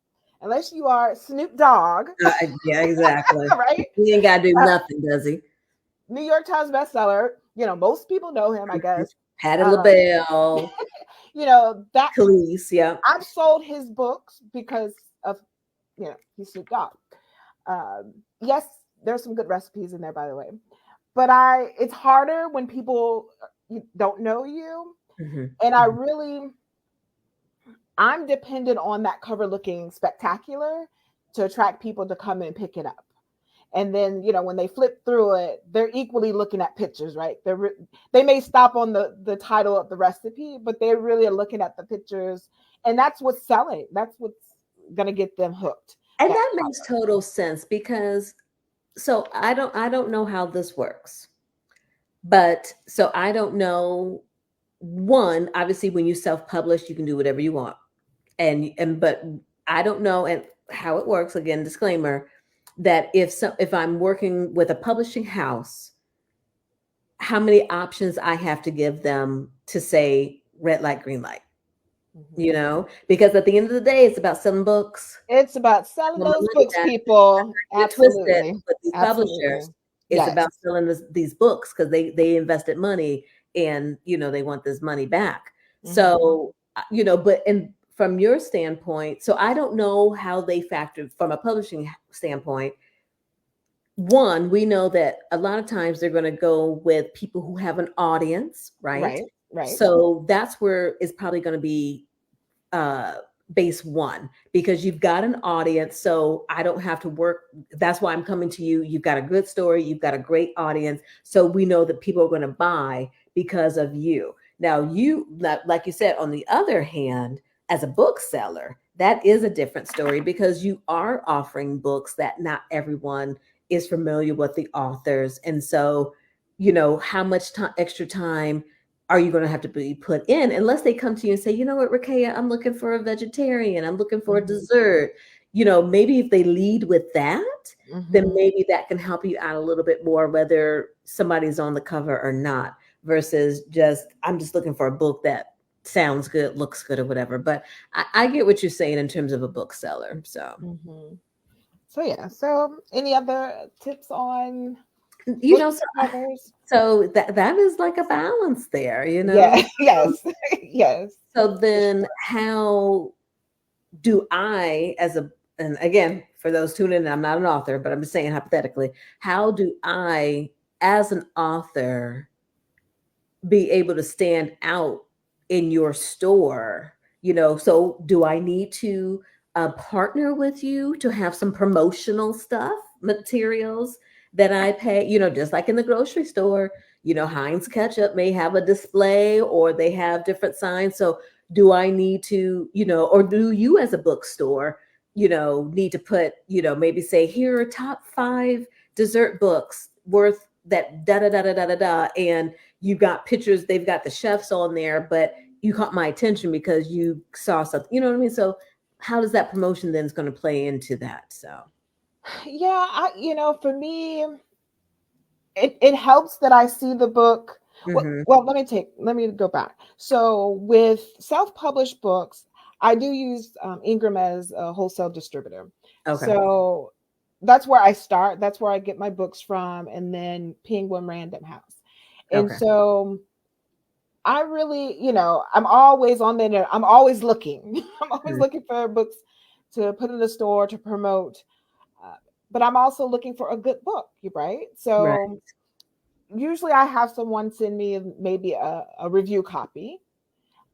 [SPEAKER 1] unless you are Snoop Dogg,
[SPEAKER 2] Yeah, exactly.
[SPEAKER 1] right?
[SPEAKER 2] He ain't gotta do
[SPEAKER 1] Uh,
[SPEAKER 2] nothing, does he?
[SPEAKER 1] New York Times bestseller, most people know him, I
[SPEAKER 2] Mhm.
[SPEAKER 1] guess.
[SPEAKER 2] Patti
[SPEAKER 1] Um,
[SPEAKER 2] LaBelle,
[SPEAKER 1] that
[SPEAKER 2] Khalees, yeah.
[SPEAKER 1] I've sold his books because of, he's Snoop Dogg. Yes, there's some good recipes in there, by the way. But it's harder when people don't know you.
[SPEAKER 2] Mhm,
[SPEAKER 1] And
[SPEAKER 2] mhm.
[SPEAKER 1] I'm dependent on that cover looking spectacular to attract people to come and pick it up. And then, when they flip through it, they're equally looking at pictures, right? They may stop on the title of the recipe, but they really are looking at the pictures, and that's what's selling. That's what's gonna get them hooked.
[SPEAKER 2] And
[SPEAKER 1] That
[SPEAKER 2] that makes total sense because so I don't know how this works. But so I don't know, one, obviously when you self-publish, you can do whatever you want. And but I don't know and how it works, again, disclaimer, that if I'm working with a publishing house, how many options I have to give them to say red light, green light,
[SPEAKER 1] Mhm.
[SPEAKER 2] because at the end of the day, it's about selling books.
[SPEAKER 1] It's about
[SPEAKER 2] I
[SPEAKER 1] selling
[SPEAKER 2] want my
[SPEAKER 1] those
[SPEAKER 2] money
[SPEAKER 1] books,
[SPEAKER 2] back.
[SPEAKER 1] people.
[SPEAKER 2] Get it twisted
[SPEAKER 1] Absolutely.
[SPEAKER 2] with these
[SPEAKER 1] Absolutely.
[SPEAKER 2] publishers. It's
[SPEAKER 1] Yes.
[SPEAKER 2] about selling these books because they invested money and they want this money back.
[SPEAKER 1] Mhm.
[SPEAKER 2] So but and from your standpoint, so I don't know how they factor from a publishing standpoint. One, we know that a lot of times they're going to go with people who have an audience, right?
[SPEAKER 1] Right. Right.
[SPEAKER 2] So that's where it's probably going to be uh base one because you've got an audience, so I don't have to work. That's why I'm coming to you. You've got a good story, you've got a great audience, so we know that people are going to buy because of you. Now, you, like you said, on the other hand, as a bookseller, that is a different story because you are offering books that not everyone is familiar with the authors. And so, how much time, extra time are you going to have to be put in unless they come to you and say, you know what, Rekaya, I'm looking for a vegetarian, I'm looking for a
[SPEAKER 1] Mm-hmm.
[SPEAKER 2] dessert. Maybe if they lead with that, then
[SPEAKER 1] Mm-hmm.
[SPEAKER 2] maybe that can help you out a little bit more, whether somebody's on the cover or not, versus just, I'm just looking for a book that sounds good, looks good, or whatever. But I get what you're saying in terms of a bookseller. So,
[SPEAKER 1] Mm-hmm. So yeah. So any other tips on
[SPEAKER 2] you
[SPEAKER 1] book
[SPEAKER 2] know, so,
[SPEAKER 1] covers?
[SPEAKER 2] so that is like a balance there.
[SPEAKER 1] Yeah. Yes. Yes.
[SPEAKER 2] So
[SPEAKER 1] For
[SPEAKER 2] then
[SPEAKER 1] sure.
[SPEAKER 2] how do I, and again, for those tuning in, I'm not an author, but I'm just saying hypothetically, how do I, as an author, be able to stand out in your store? So do I need to partner with you to have some promotional stuff, materials that I pay, just like in the grocery store, Heinz ketchup may have a display or they have different signs. So do I need to, or do you as a bookstore, need to put, maybe say, here are top 5 dessert books worth that da da da da da da da, and you've got pictures, they've got the chefs on there, but you caught my attention because you saw something, you know what I mean? So how does that promotion then is going to play into that? So
[SPEAKER 1] Yeah. For me, it helps that I see the book.
[SPEAKER 2] hmm
[SPEAKER 1] Well, let me go back. So with self-published books, I do use Ingram as a wholesale distributor.
[SPEAKER 2] okay,
[SPEAKER 1] So that's where I start. That's where I get my books from, and then Penguin Random House. And
[SPEAKER 2] okay,
[SPEAKER 1] so I really, I'm always on the internet. I'm always looking. I'm always
[SPEAKER 2] mhm,
[SPEAKER 1] looking for books to put in the store to promote. Uh, but I'm also looking for a good book, right?
[SPEAKER 2] right,
[SPEAKER 1] So usually I have someone send me maybe a review copy.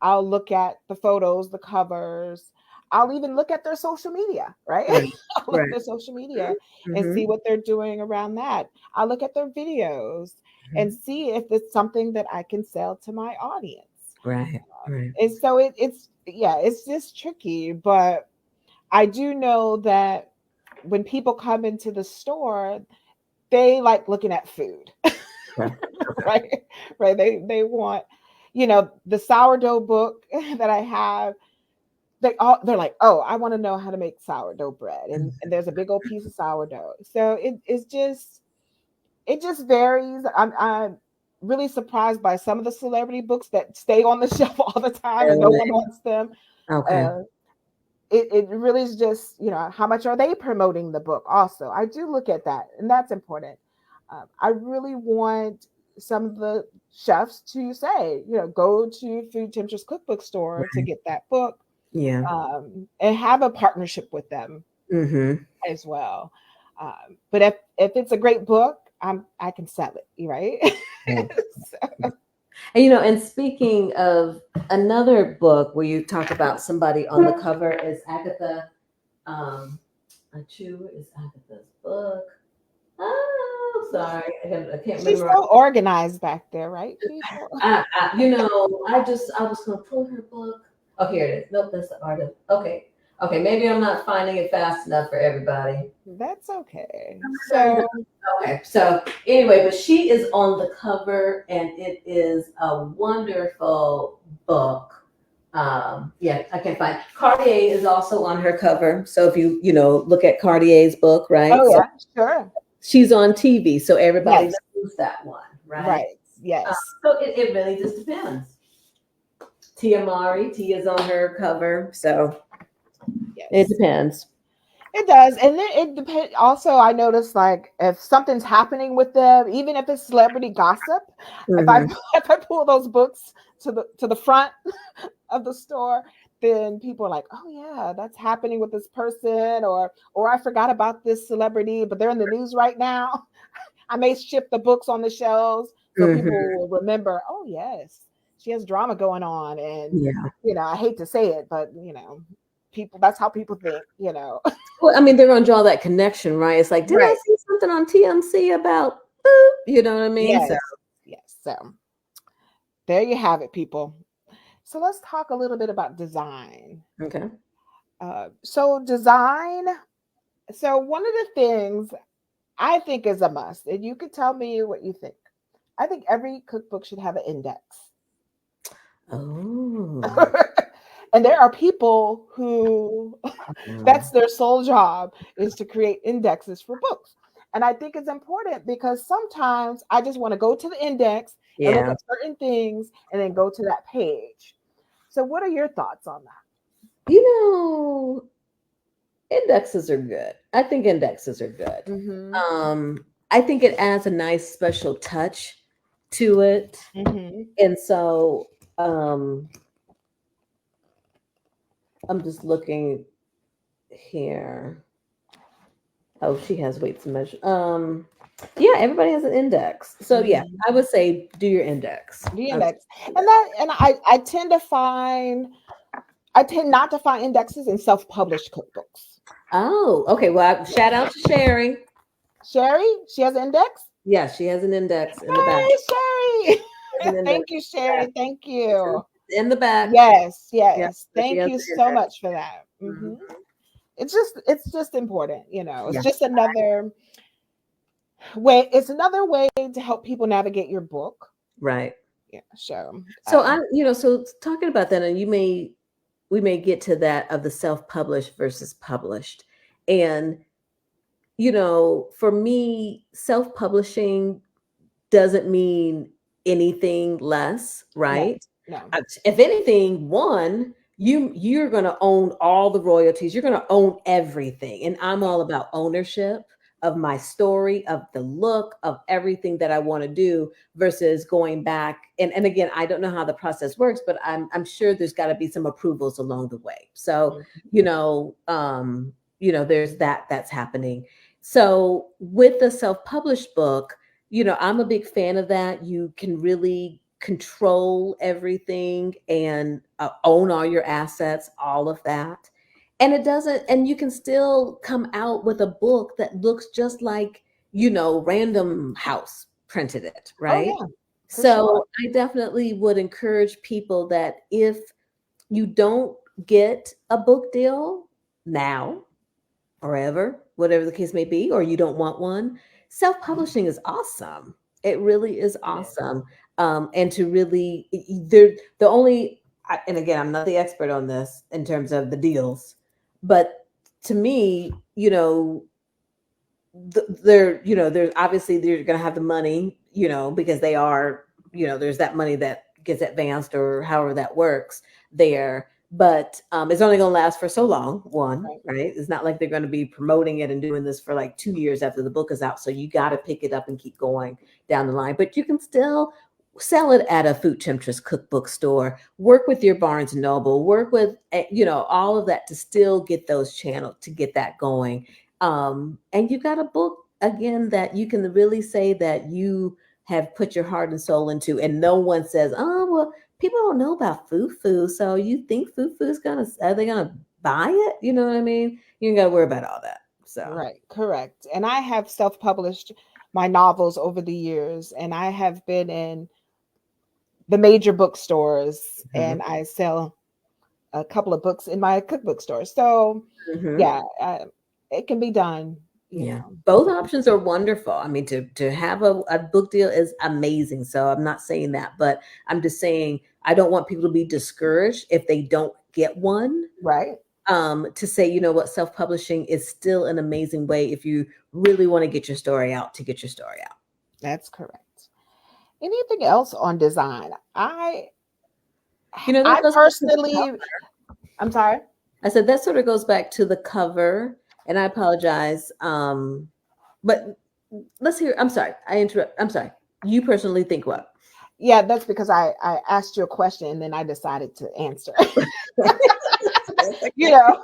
[SPEAKER 1] I'll look at the photos, the covers. I'll even look at their social media, right?
[SPEAKER 2] right,
[SPEAKER 1] I'll look at
[SPEAKER 2] right,
[SPEAKER 1] their social media and
[SPEAKER 2] hmm
[SPEAKER 1] see what they're doing around that. I'll look at their videos and see if it's something that I can sell to my audience.
[SPEAKER 2] right, right,
[SPEAKER 1] And so it's just tricky, but I do know that when people come into the store, they like looking at food.
[SPEAKER 2] okay, okay,
[SPEAKER 1] Right, right, they want, the sourdough book that I have. They're like, oh, I want to know how to make sourdough bread, and there's a big old piece of sourdough. So it just varies. I'm really surprised by some of the celebrity books that stay on the shelf all the time and no
[SPEAKER 2] really?
[SPEAKER 1] one wants them.
[SPEAKER 2] Okay,
[SPEAKER 1] uh it really is just, how much are they promoting the book? Also, I do look at that, and that's important. I really want some of the chefs to say, go to Food Temptress Cookbook Store to
[SPEAKER 2] right,
[SPEAKER 1] get that book,
[SPEAKER 2] yeah,
[SPEAKER 1] and have a partnership with them
[SPEAKER 2] hmm
[SPEAKER 1] as well. But if it's a great book, I can sell it, right? So,
[SPEAKER 2] and speaking of another book where you talk about somebody on the cover is Agatha. Achu is Agatha's book. Oh, sorry. I can't
[SPEAKER 1] she's
[SPEAKER 2] remember.
[SPEAKER 1] so organized back there, right, people?
[SPEAKER 2] I was going to pull her book. Oh, here it is. Nope, that's the artist. Okay. Okay, maybe I'm not finding it fast enough for everybody.
[SPEAKER 1] That's okay. So,
[SPEAKER 2] Okay, so anyway, but she is on the cover and it is a wonderful book. Yeah, I can't find. Cartier is also on her cover. So if look at Cartier's book, right?
[SPEAKER 1] oh
[SPEAKER 2] So
[SPEAKER 1] yeah, sure.
[SPEAKER 2] she's on TV, so everybody
[SPEAKER 1] Yes,
[SPEAKER 2] knows that one, right?
[SPEAKER 1] right. Yes,
[SPEAKER 2] So it really just depends. Tia Mari, Tia's on her cover, so it
[SPEAKER 1] yes.
[SPEAKER 2] depends.
[SPEAKER 1] It does, and then it depends. Also, I notice, like, if something's happening with them, even if it's celebrity gossip, if I
[SPEAKER 2] hmm
[SPEAKER 1] if I pull those books to the front of the store, then people are like, "Oh yeah, that's happening with this person," or I forgot about this celebrity, but they're in the news right now. I may shift the books on the shelves so people
[SPEAKER 2] hmm
[SPEAKER 1] will remember. Oh yes, she has drama going on, and
[SPEAKER 2] Yeah.
[SPEAKER 1] I hate to say it, but people. That's how people think.
[SPEAKER 2] Well, I mean, they're gonna draw that connection, right? It's like, didn't I
[SPEAKER 1] Right.
[SPEAKER 2] see something on TMC about boop? You know what I mean? So
[SPEAKER 1] Yes. Yes. So there you have it, people. So let's talk a little bit about design.
[SPEAKER 2] okay.
[SPEAKER 1] So design. So one of the things I think is a must, and you could tell me what you think. I think every cookbook should have an index.
[SPEAKER 2] Oh.
[SPEAKER 1] And there are people who that's
[SPEAKER 2] Mm.
[SPEAKER 1] their sole job is to create indexes for books. And I think it's important because sometimes I just want to go to the index and look
[SPEAKER 2] Yeah.
[SPEAKER 1] at certain things and then go to that page. So what are your thoughts on that?
[SPEAKER 2] You know, indexes are good. I think indexes are good.
[SPEAKER 1] Mm-hmm.
[SPEAKER 2] I think it adds a nice special touch to it.
[SPEAKER 1] Mm-hmm.
[SPEAKER 2] And so I'm just looking here. Oh, she has weights to measure. Yeah, everybody has an index. So yeah,
[SPEAKER 1] Mm-hmm.
[SPEAKER 2] I would say do your index.
[SPEAKER 1] The
[SPEAKER 2] I would say
[SPEAKER 1] index.
[SPEAKER 2] do
[SPEAKER 1] And
[SPEAKER 2] index.
[SPEAKER 1] I tend not to find indexes in self-published cookbooks.
[SPEAKER 2] Oh, okay. Well, shout out to Sherry.
[SPEAKER 1] Sherry, she has an index.
[SPEAKER 2] Yeah, she has an index in the back.
[SPEAKER 1] Hey, Sherry.
[SPEAKER 2] She has an index
[SPEAKER 1] Thank you,
[SPEAKER 2] in the back.
[SPEAKER 1] Sherry. Thank
[SPEAKER 2] It's
[SPEAKER 1] you.
[SPEAKER 2] in the back.
[SPEAKER 1] Yes,
[SPEAKER 2] Yeah,
[SPEAKER 1] yes.
[SPEAKER 2] so she
[SPEAKER 1] Thank
[SPEAKER 2] has
[SPEAKER 1] you
[SPEAKER 2] the
[SPEAKER 1] so
[SPEAKER 2] index.
[SPEAKER 1] much for that.
[SPEAKER 2] Mhm.
[SPEAKER 1] It's just important, you know. It's
[SPEAKER 2] Yeah,
[SPEAKER 1] just another way. It's another way to help people navigate your book.
[SPEAKER 2] right.
[SPEAKER 1] Yeah. So,
[SPEAKER 2] So so talking about that, and we may get to that of the self-published versus published. And, for me, self-publishing doesn't mean anything less,
[SPEAKER 1] no,
[SPEAKER 2] right?
[SPEAKER 1] no.
[SPEAKER 2] If anything, one, you're going to own all the royalties. You're going to own everything, and I'm all about ownership of my story, of the look, of everything that I want to do, versus going back. And again, I don't know how the process works, but I'm sure there's got to be some approvals along the way. So there's that's happening. So with the self-published book, I'm a big fan of that. You can really control everything and own all your assets, all of that. And it doesn't, and you can still come out with a book that looks just like, Random House printed it,
[SPEAKER 1] Oh
[SPEAKER 2] right?
[SPEAKER 1] yeah, for sure.
[SPEAKER 2] So I definitely would encourage people that if you don't get a book deal now, or ever, whatever the case may be, or you don't want one, self-publishing is awesome. It really is
[SPEAKER 1] It is.
[SPEAKER 2] awesome. And to really, the only, and again, I'm not the expert on this in terms of the deals, but to me, there's obviously they're going to have the money, because they are, there's that money that gets advanced or however that works there. But it's only going to last for so long. One,
[SPEAKER 1] Right.
[SPEAKER 2] right? It's not like they're going to be promoting it and doing this for like 2 years after the book is out. So you got to pick it up and keep going down the line. But you can still sell it at a Food Temptress Cookbook Store. Work with your Barnes and Noble. Work with all of that to still get those channels to get that going. And you got a book again that you can really say that you have put your heart and soul into, and no one says, "Oh, well, people don't know about fufu, so you think fufu is are they gonna buy it?" You know what I mean? You ain't got to worry about all that. So,
[SPEAKER 1] Right, correct. And I have self-published my novels over the years, and I have been in the major bookstores,
[SPEAKER 2] mhm,
[SPEAKER 1] and I sell a couple of books in my cookbook store. So,
[SPEAKER 2] mhm.
[SPEAKER 1] yeah, it can be done, you
[SPEAKER 2] Yeah,
[SPEAKER 1] know.
[SPEAKER 2] both options are wonderful. I mean, to have a book deal is amazing. So I'm not saying that, but I'm just saying I don't want people to be discouraged if they don't get one.
[SPEAKER 1] Right?
[SPEAKER 2] To say, what, self-publishing is still an amazing way if you really want to get your story out, to get your story out.
[SPEAKER 1] That's correct. Anything else on design?
[SPEAKER 2] That
[SPEAKER 1] I
[SPEAKER 2] goes back to the
[SPEAKER 1] personally, I'm sorry.
[SPEAKER 2] I said that sort of goes back to the cover, and I apologize. But let's hear. I'm sorry, I interrupt. I'm sorry. You personally think what?
[SPEAKER 1] Yeah, that's because I asked you a question and then I decided to answer.
[SPEAKER 2] That's
[SPEAKER 1] you
[SPEAKER 2] okay.
[SPEAKER 1] know,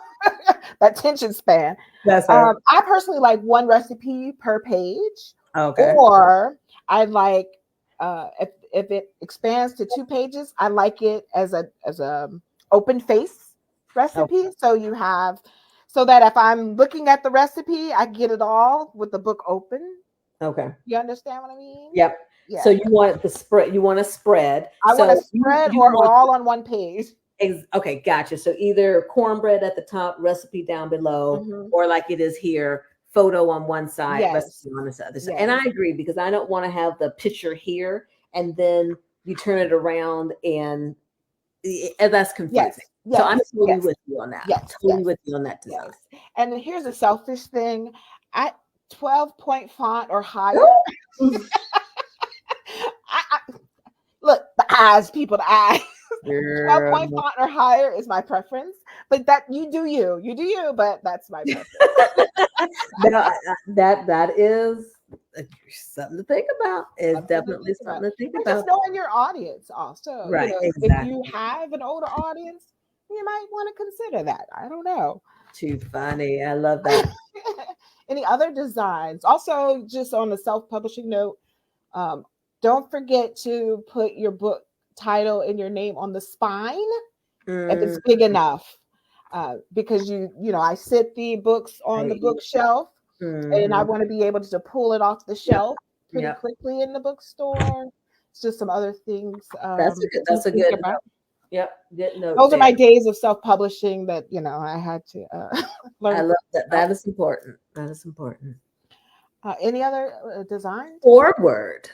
[SPEAKER 1] that tension span.
[SPEAKER 2] That's all right.
[SPEAKER 1] I personally like one recipe per page,
[SPEAKER 2] Okay.
[SPEAKER 1] or I like if it expands to 2 pages, I like it as a open face
[SPEAKER 2] Okay.
[SPEAKER 1] recipe. So you have so that if I'm looking at the recipe, I get it all with the book open.
[SPEAKER 2] Okay.
[SPEAKER 1] You understand what I mean?
[SPEAKER 2] Yep. So
[SPEAKER 1] Yeah.
[SPEAKER 2] you want the spread. You want a spread.
[SPEAKER 1] I want to
[SPEAKER 2] So
[SPEAKER 1] spread
[SPEAKER 2] you
[SPEAKER 1] or
[SPEAKER 2] want
[SPEAKER 1] all on one page.
[SPEAKER 2] Okay, gotcha. So either cornbread at the top, recipe down below,
[SPEAKER 1] Mhm.
[SPEAKER 2] or like it is here, photo on one side,
[SPEAKER 1] Yes.
[SPEAKER 2] recipe on the other side. And
[SPEAKER 1] Yes.
[SPEAKER 2] I agree because I don't want to have the picture here and then you turn it around and that's confusing.
[SPEAKER 1] Yes.
[SPEAKER 2] So I'm
[SPEAKER 1] Yes.
[SPEAKER 2] totally
[SPEAKER 1] Yes.
[SPEAKER 2] with you on that.
[SPEAKER 1] Yes.
[SPEAKER 2] Totally
[SPEAKER 1] Yes.
[SPEAKER 2] with you on that design.
[SPEAKER 1] Yes. And here's a selfish thing. At 12-point font or higher, I look, the eyes, people, the eyes. 12-point
[SPEAKER 2] Girl.
[SPEAKER 1] font or higher is my preference. But that you do you. You do you, but that's my preference.
[SPEAKER 2] No, that is something to think about. It's
[SPEAKER 1] Something to
[SPEAKER 2] definitely
[SPEAKER 1] think
[SPEAKER 2] something
[SPEAKER 1] about.
[SPEAKER 2] to think
[SPEAKER 1] And just
[SPEAKER 2] about.
[SPEAKER 1] knowing your audience also.
[SPEAKER 2] Right,
[SPEAKER 1] If you
[SPEAKER 2] exactly.
[SPEAKER 1] have an older audience, you might want to consider that. I don't know.
[SPEAKER 2] Too funny. I love that.
[SPEAKER 1] Any other designs? Also, just on the self-publishing note, um, don't forget to put your book title and your name on the spine if it's
[SPEAKER 2] Mm,
[SPEAKER 1] big enough. Because I sit the books on the
[SPEAKER 2] right.
[SPEAKER 1] bookshelf and I
[SPEAKER 2] Mhm.
[SPEAKER 1] want to be able to pull it off the
[SPEAKER 2] Yep.
[SPEAKER 1] shelf pretty
[SPEAKER 2] Yep.
[SPEAKER 1] quickly in the bookstore. It's just some other things to
[SPEAKER 2] That's a
[SPEAKER 1] think
[SPEAKER 2] good
[SPEAKER 1] about.
[SPEAKER 2] note. Yep. Good note
[SPEAKER 1] Those are
[SPEAKER 2] there.
[SPEAKER 1] my days of self-publishing that I had to
[SPEAKER 2] I
[SPEAKER 1] learn.
[SPEAKER 2] love that. That is important. That is important.
[SPEAKER 1] Any other designs?
[SPEAKER 2] Forward.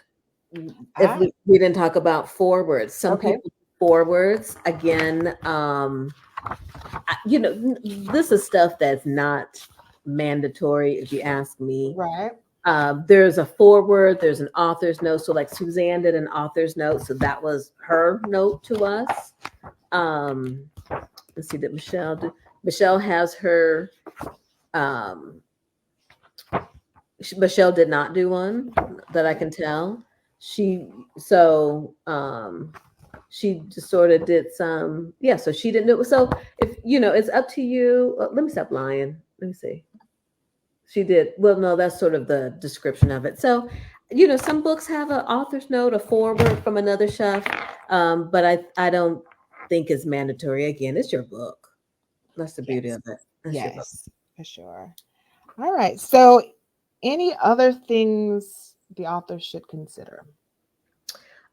[SPEAKER 2] If
[SPEAKER 1] Ah,
[SPEAKER 2] we didn't talk about forwards, some
[SPEAKER 1] okay,
[SPEAKER 2] people forwards again. This is stuff that's not mandatory, if you ask me.
[SPEAKER 1] right.
[SPEAKER 2] There's a forward, there's an author's note. So, like Suzanne did an author's note, so that was her note to us. Um, let's see, that Michelle do. Michelle has her. Um, Michelle did not do one that I can tell. She she just sort of did some, yeah, so she didn't do it. So if it's up to you. Let me stop lying. Let me see. She did. Well, no, that's sort of the description of it. So, some books have an author's note, a foreword from another chef, but I don't think it's mandatory. Again, it's your book. That's the beauty
[SPEAKER 1] Yes,
[SPEAKER 2] of it. That's your book.
[SPEAKER 1] yes, for sure. All right. So, any other things the author should consider?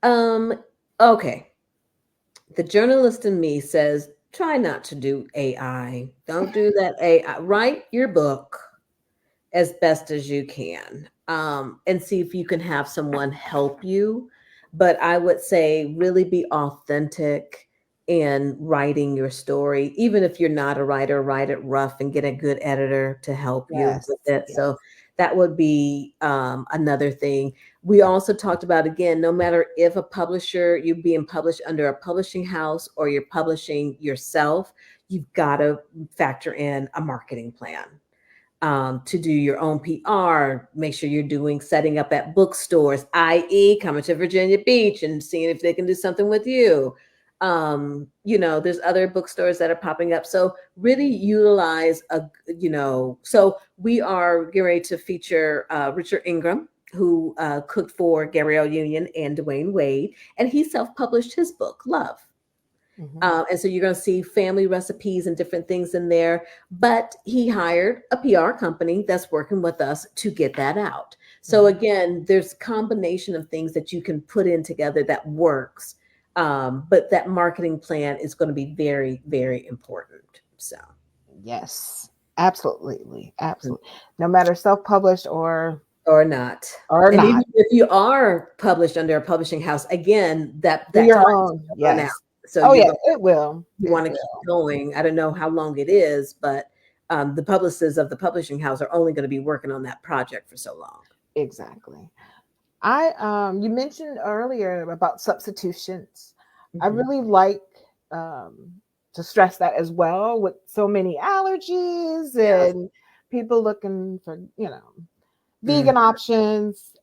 [SPEAKER 2] Um. Okay. The journalist in me says, try not to do AI. Don't do that AI. Write your book as best as you can, and see if you can have someone help you. But I would say really be authentic in writing your story. Even if you're not a writer, write it rough and get a good editor to help you
[SPEAKER 1] Yes,
[SPEAKER 2] with it.
[SPEAKER 1] yes,
[SPEAKER 2] So that would be another thing. We also talked about, again, no matter if a publisher, you're being published under a publishing house or you're publishing yourself, you've got to factor in a marketing plan, to do your own PR. Make sure you're setting up at bookstores, i.e., coming to Virginia Beach and seeing if they can do something with you. There's other bookstores that are popping up. So really utilize so we are getting ready to feature Richard Ingram, who cooked for Gabrielle Union and Dwayne Wade, and he self-published his book, Love.
[SPEAKER 1] hmm
[SPEAKER 2] And so you're going to see family recipes and different things in there. But he hired a PR company that's working with us to get that out. So
[SPEAKER 1] hmm
[SPEAKER 2] again, there's a combination of things that you can put in together that works. But that marketing plan is going to be very, very important. So,
[SPEAKER 1] yes, absolutely, absolutely. No matter self-published
[SPEAKER 2] or not.
[SPEAKER 1] or
[SPEAKER 2] And even
[SPEAKER 1] not,
[SPEAKER 2] if you are published under a publishing house, again, that
[SPEAKER 1] do
[SPEAKER 2] that
[SPEAKER 1] your
[SPEAKER 2] time is
[SPEAKER 1] own.
[SPEAKER 2] gonna run out.
[SPEAKER 1] Yes.
[SPEAKER 2] So
[SPEAKER 1] Oh
[SPEAKER 2] you're
[SPEAKER 1] yeah,
[SPEAKER 2] going
[SPEAKER 1] it will.
[SPEAKER 2] you
[SPEAKER 1] It
[SPEAKER 2] want to keep
[SPEAKER 1] will.
[SPEAKER 2] going. I don't know how long it is, but the publicists of the publishing house are only going to be working on that project for so long.
[SPEAKER 1] Exactly. You mentioned earlier about substitutions. I
[SPEAKER 2] Mhm.
[SPEAKER 1] really like um to stress that as well with so many allergies
[SPEAKER 2] Yeah.
[SPEAKER 1] and people looking for,
[SPEAKER 2] Mm.
[SPEAKER 1] vegan options.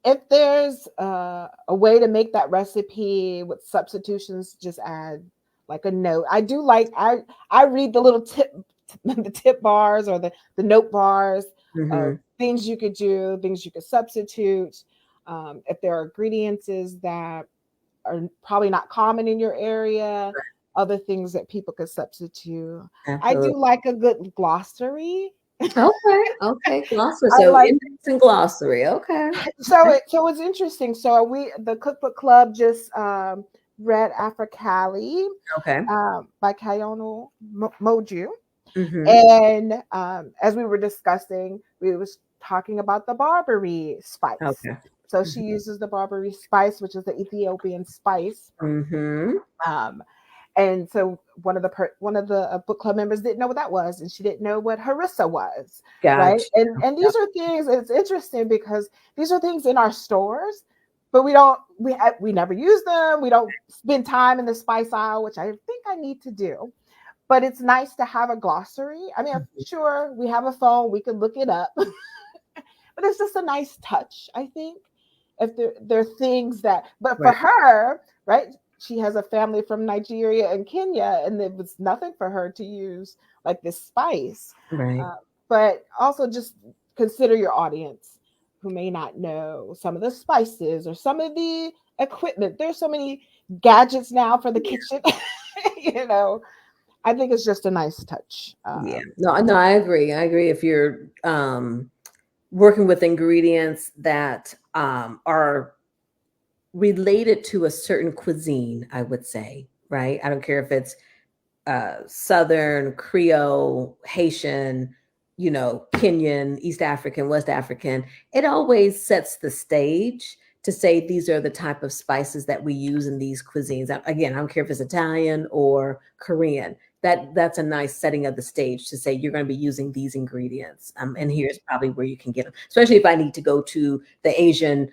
[SPEAKER 1] If there's a way to make that recipe with substitutions, just add like a note. I read the little tip the tip bars or the note bars of
[SPEAKER 2] Mhm.
[SPEAKER 1] things you could do, things you could substitute. If there are ingredients that are probably not common in your area, other things that people could substitute. I do
[SPEAKER 2] Absolutely.
[SPEAKER 1] like a good glossary.
[SPEAKER 2] Okay. Okay. Glossary.
[SPEAKER 1] I
[SPEAKER 2] So
[SPEAKER 1] like
[SPEAKER 2] index and glossary. Okay.
[SPEAKER 1] so it's interesting. So we the cookbook club just read Africali
[SPEAKER 2] Okay.
[SPEAKER 1] by Kayono Moju.
[SPEAKER 2] Mm-hmm.
[SPEAKER 1] And as we were discussing, we was talking about the Barbary spice.
[SPEAKER 2] Okay.
[SPEAKER 1] So she uses the Barbary spice, which is the Ethiopian spice.
[SPEAKER 2] Mm-hmm.
[SPEAKER 1] Um, and so one of the book club members didn't know what that was, and she didn't know what harissa was, right?
[SPEAKER 2] Gotcha.
[SPEAKER 1] And
[SPEAKER 2] Yep.
[SPEAKER 1] these are things. It's interesting because these are things in our stores, but we never use them. We don't spend time in the spice aisle, which I think I need to do. But it's nice to have a glossary. I mean, I'm sure we have a phone, we can look it up, but it's just a nice touch, I think. If there are things that, but for
[SPEAKER 2] Right.
[SPEAKER 1] her, right? She has a family from Nigeria and Kenya, and it was nothing for her to use like this spice.
[SPEAKER 2] Right.
[SPEAKER 1] Uh, but also just consider your audience who may not know some of the spices or some of the equipment. There's so many gadgets now for the kitchen, you know. I think it's just a nice touch.
[SPEAKER 2] Yeah. No, no, I agree. I agree. If you're working with ingredients that are related to a certain cuisine, I would say, right? I don't care if it's Southern, Creole, Haitian, Kenyan, East African, West African. It always sets the stage to say these are the type of spices that we use in these cuisines. Again, I don't care if it's Italian or Korean. That's a nice setting of the stage to say you're going to be using these ingredients. And here's probably where you can get them, especially if I need to go to the Asian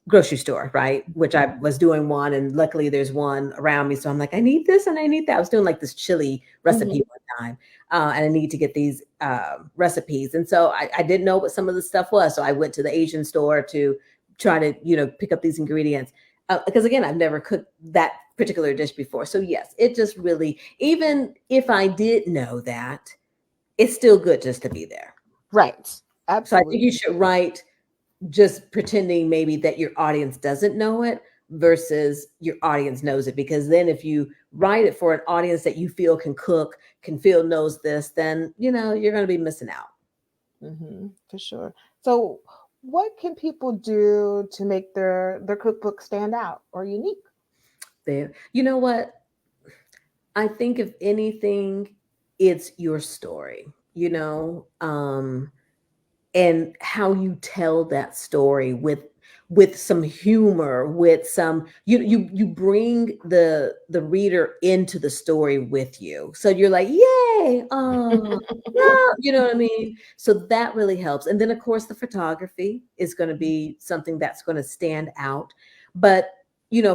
[SPEAKER 2] grocery store, right? Which I was doing one, and luckily there's one around me. So I'm like, I need this and I need that. I was doing like this chili recipe one time, and I need to get these recipes. And so I didn't know what some of the stuff was. So I went to the Asian store to try to, pick up these ingredients. Because again, I've never cooked that particular dish before. So yes, it just really, even if I did know that, it's still good just to be there.
[SPEAKER 1] Right.
[SPEAKER 2] So I think
[SPEAKER 1] Absolutely.
[SPEAKER 2] you should write just pretending maybe that your audience doesn't know it versus your audience knows it. Because then if you write it for an audience that you feel can cook, can feel knows this, then, you're going to be missing out.
[SPEAKER 1] For sure. So, what can people do to make their cookbook stand out or unique?
[SPEAKER 2] There. You know what? I think if anything, it's your story, and how you tell that story with some humor, with some you bring the reader into the story with you, so you're like, yay, oh no, you know what I mean. So that really helps. And then of course the photography is going to be something that's going to stand out. But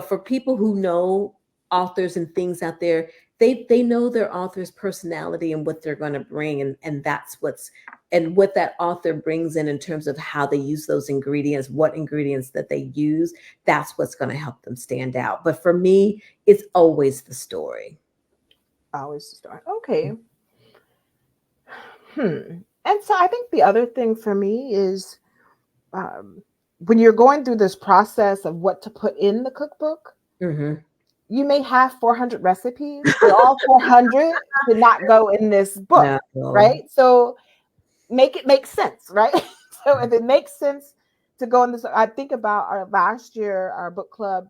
[SPEAKER 2] for people who know authors and things out there, they know their author's personality and what they're going to bring, and that's what that author brings in terms of how they use those ingredients, what ingredients that they use. That's what's going to help them stand out. But for me, it's always the story.
[SPEAKER 1] Always start. Okay. And so I think the other thing for me is um, when you're going through this process of what to put in the cookbook,
[SPEAKER 2] Mm-hmm.
[SPEAKER 1] you may have 400 recipes, but all 400 did not go in this book,
[SPEAKER 2] No.
[SPEAKER 1] right? So make it make sense, right? So if it makes sense to go in this, I think about our last year, our book club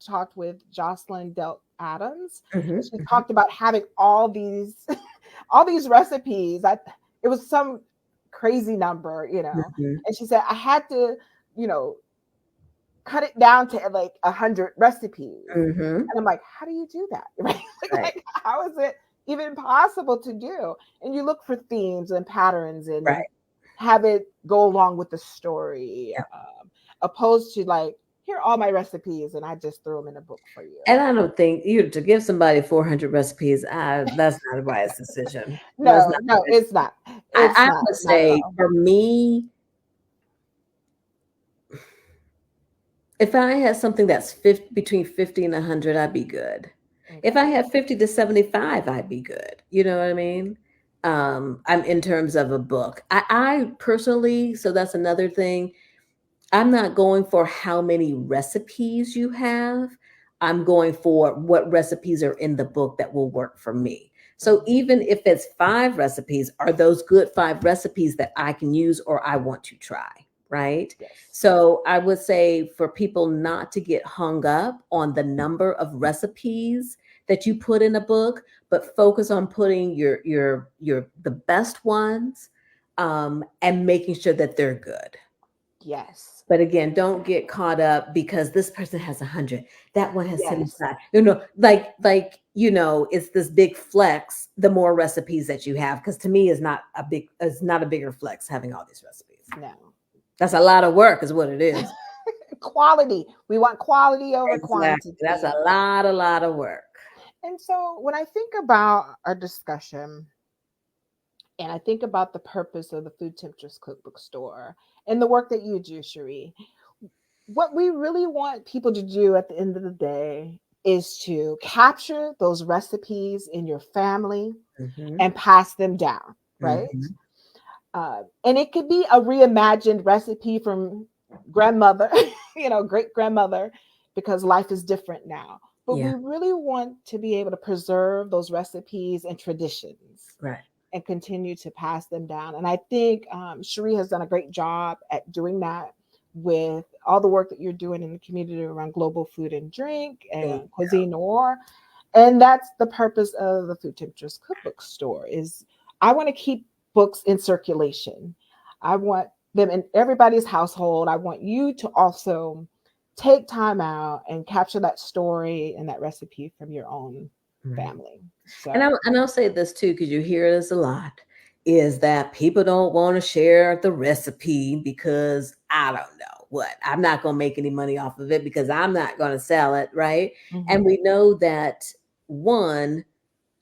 [SPEAKER 1] talked with Jocelyn Delt Adams.
[SPEAKER 2] Mm-hmm.
[SPEAKER 1] She talked about having all these all these recipes. It was some crazy number,
[SPEAKER 2] Mm-hmm.
[SPEAKER 1] and she said I had to, you know, cut it down to like 100 recipes.
[SPEAKER 2] Mm-hmm.
[SPEAKER 1] And I'm like, how do you do that? Right?
[SPEAKER 2] Right.
[SPEAKER 1] Like, how is it even possible to do? And you look for themes and patterns and
[SPEAKER 2] Right.
[SPEAKER 1] have it go along with the story,
[SPEAKER 2] Yeah.
[SPEAKER 1] opposed to like, here are all my recipes and I just throw them in a book for you.
[SPEAKER 2] And I don't think you to give somebody 400 recipes. That's not a wise decision. That's
[SPEAKER 1] No,
[SPEAKER 2] not.
[SPEAKER 1] no, it's not. It's
[SPEAKER 2] I
[SPEAKER 1] not,
[SPEAKER 2] would
[SPEAKER 1] not at
[SPEAKER 2] say
[SPEAKER 1] all.
[SPEAKER 2] for me, if I had something that's between 50 and 100, I'd be good. If I
[SPEAKER 1] Okay.
[SPEAKER 2] had 50 to 75, I'd be good. You know what I mean? I'm in terms of a book. I personally, so that's another thing. I'm not going for how many recipes you have. I'm going for what recipes are in the book that will work for me. So
[SPEAKER 1] Mhm.
[SPEAKER 2] even if it's 5 recipes, are those good 5 recipes that I can use or I want to try? right?
[SPEAKER 1] Yes.
[SPEAKER 2] So I would say for people not to get hung up on the number of recipes that you put in a book, but focus on putting your the best ones, and making sure that they're good.
[SPEAKER 1] Yes.
[SPEAKER 2] But again, don't get caught up because this person has 100, that one has
[SPEAKER 1] Yes.
[SPEAKER 2] 75. It's this big flex. The more recipes that you have, because to me, is not a bigger flex having all these recipes.
[SPEAKER 1] No.
[SPEAKER 2] That's a lot of work, is what it is.
[SPEAKER 1] Quality. We want quality over
[SPEAKER 2] Exactly. That's
[SPEAKER 1] quantity.
[SPEAKER 2] a lot of work.
[SPEAKER 1] And so when I think about our discussion, and I think about the purpose of the Food Temptress Cookbook Store and the work that you do, Sheree, what we really want people to do at the end of the day is to capture those recipes in your family
[SPEAKER 2] Hmm.
[SPEAKER 1] and pass them down, right?
[SPEAKER 2] Hmm.
[SPEAKER 1] And it could be a reimagined recipe from grandmother, great grandmother, because life is different now. But
[SPEAKER 2] Yeah.
[SPEAKER 1] we really want to be able to preserve those recipes and traditions
[SPEAKER 2] Right.
[SPEAKER 1] and continue to pass them down. And I think Sheree has done a great job at doing that with all the work that you're doing in the community around global food and drink
[SPEAKER 2] Thank
[SPEAKER 1] and Cuisine Noir. And that's the purpose of the Food Temptress Cookbook Store is I want to keep books in circulation. I want them in everybody's household. I want you to also take time out and capture that story and that recipe from your own
[SPEAKER 2] you. Right.
[SPEAKER 1] family.
[SPEAKER 2] And
[SPEAKER 1] So
[SPEAKER 2] I'll say this too, because you hear this a lot, is that people don't want to share the recipe because I don't know what. I'm not going to make any money off of it because I'm not going to sell it, right? And
[SPEAKER 1] mhm,
[SPEAKER 2] we know that one,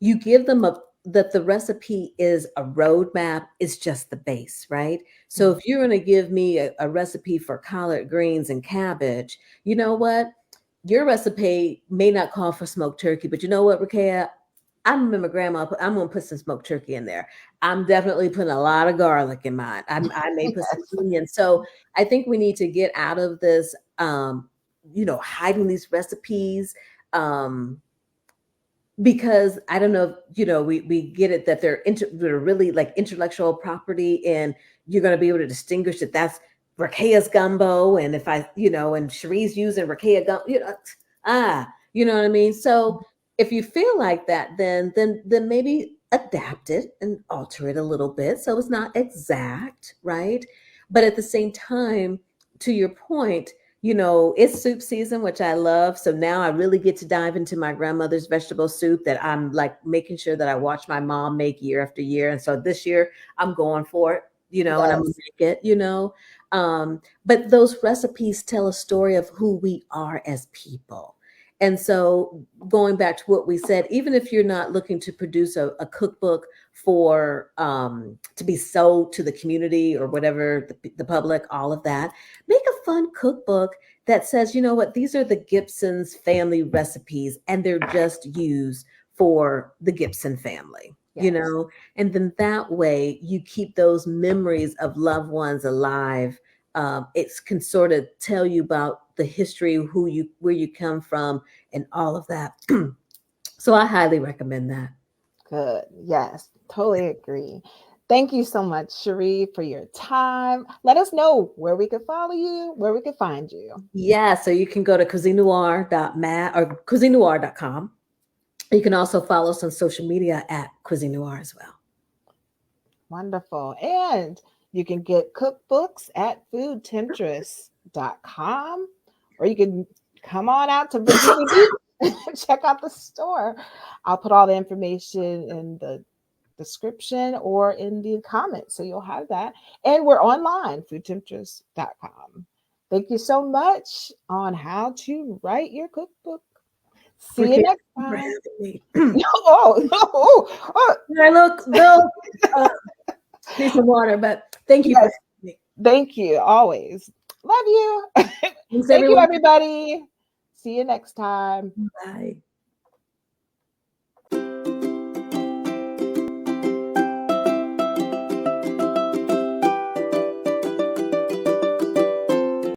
[SPEAKER 2] you give them that the recipe is a roadmap, is just the base, right? So
[SPEAKER 1] mhm.
[SPEAKER 2] if you're going to give me a recipe for collard greens and cabbage, you know what? Your recipe may not call for smoked turkey, but you know what, Rekaya? I remember grandma, I'm going to put some smoked turkey in there. I'm definitely putting a lot of garlic in mine. I may put some
[SPEAKER 1] Yes.
[SPEAKER 2] onion. So I think we need to get out of this, hiding these recipes. Because I don't know, we get it that they're really like intellectual property, and you're going to be able to distinguish that that's Rakaya's gumbo, and if and Sheree's using Rakaya gumbo, you know what I mean. So if you feel like that, then maybe adapt it and alter it a little bit so it's not exact, right? But at the same time, to your point, it's soup season, which I love. So now I really get to dive into my grandmother's vegetable soup that I'm like making sure that I watch my mom make year after year. And so this year I'm going for it, and I'm gonna
[SPEAKER 1] Yes.
[SPEAKER 2] make it, but those recipes tell a story of who we are as people. And so going back to what we said, even if you're not looking to produce a cookbook for to be sold to the community or whatever, the public, all of that, make a fun cookbook that says, you know what, these are the Gibson's family recipes, and they're just used for the Gibson family,
[SPEAKER 1] Yes.
[SPEAKER 2] and then that way you keep those memories of loved ones alive. It can sort of tell you about the history, where you come from, and all of that. So I highly recommend that.
[SPEAKER 1] Good. Yes. Totally agree. Thank you so much, Sheree, for your time. Let us know where we could follow you, where we could find you.
[SPEAKER 2] Yeah, so you can go to cuisinenoir.mat or cuisinenoir.com. You can also follow us on social media at Cuisine Noir as well.
[SPEAKER 1] Wonderful. And you can get cookbooks at foodtemptress.com, or you can come on out to Virginia Beach and check out the store. I'll put all the information in the description or in the comments, so you'll have that. And we're online, foodtemptress.com. Thank you so much on how to write your cookbook. See you
[SPEAKER 2] Okay,
[SPEAKER 1] next
[SPEAKER 2] for
[SPEAKER 1] time.
[SPEAKER 2] having me.
[SPEAKER 1] Oh, oh,
[SPEAKER 2] I look, Bill, need some water, but thank you for
[SPEAKER 1] yes.
[SPEAKER 2] having me.
[SPEAKER 1] Thank you. Always. Love you.
[SPEAKER 2] Thanks,
[SPEAKER 1] Thank you,
[SPEAKER 2] everyone.
[SPEAKER 1] everybody. See you next time.
[SPEAKER 2] Bye.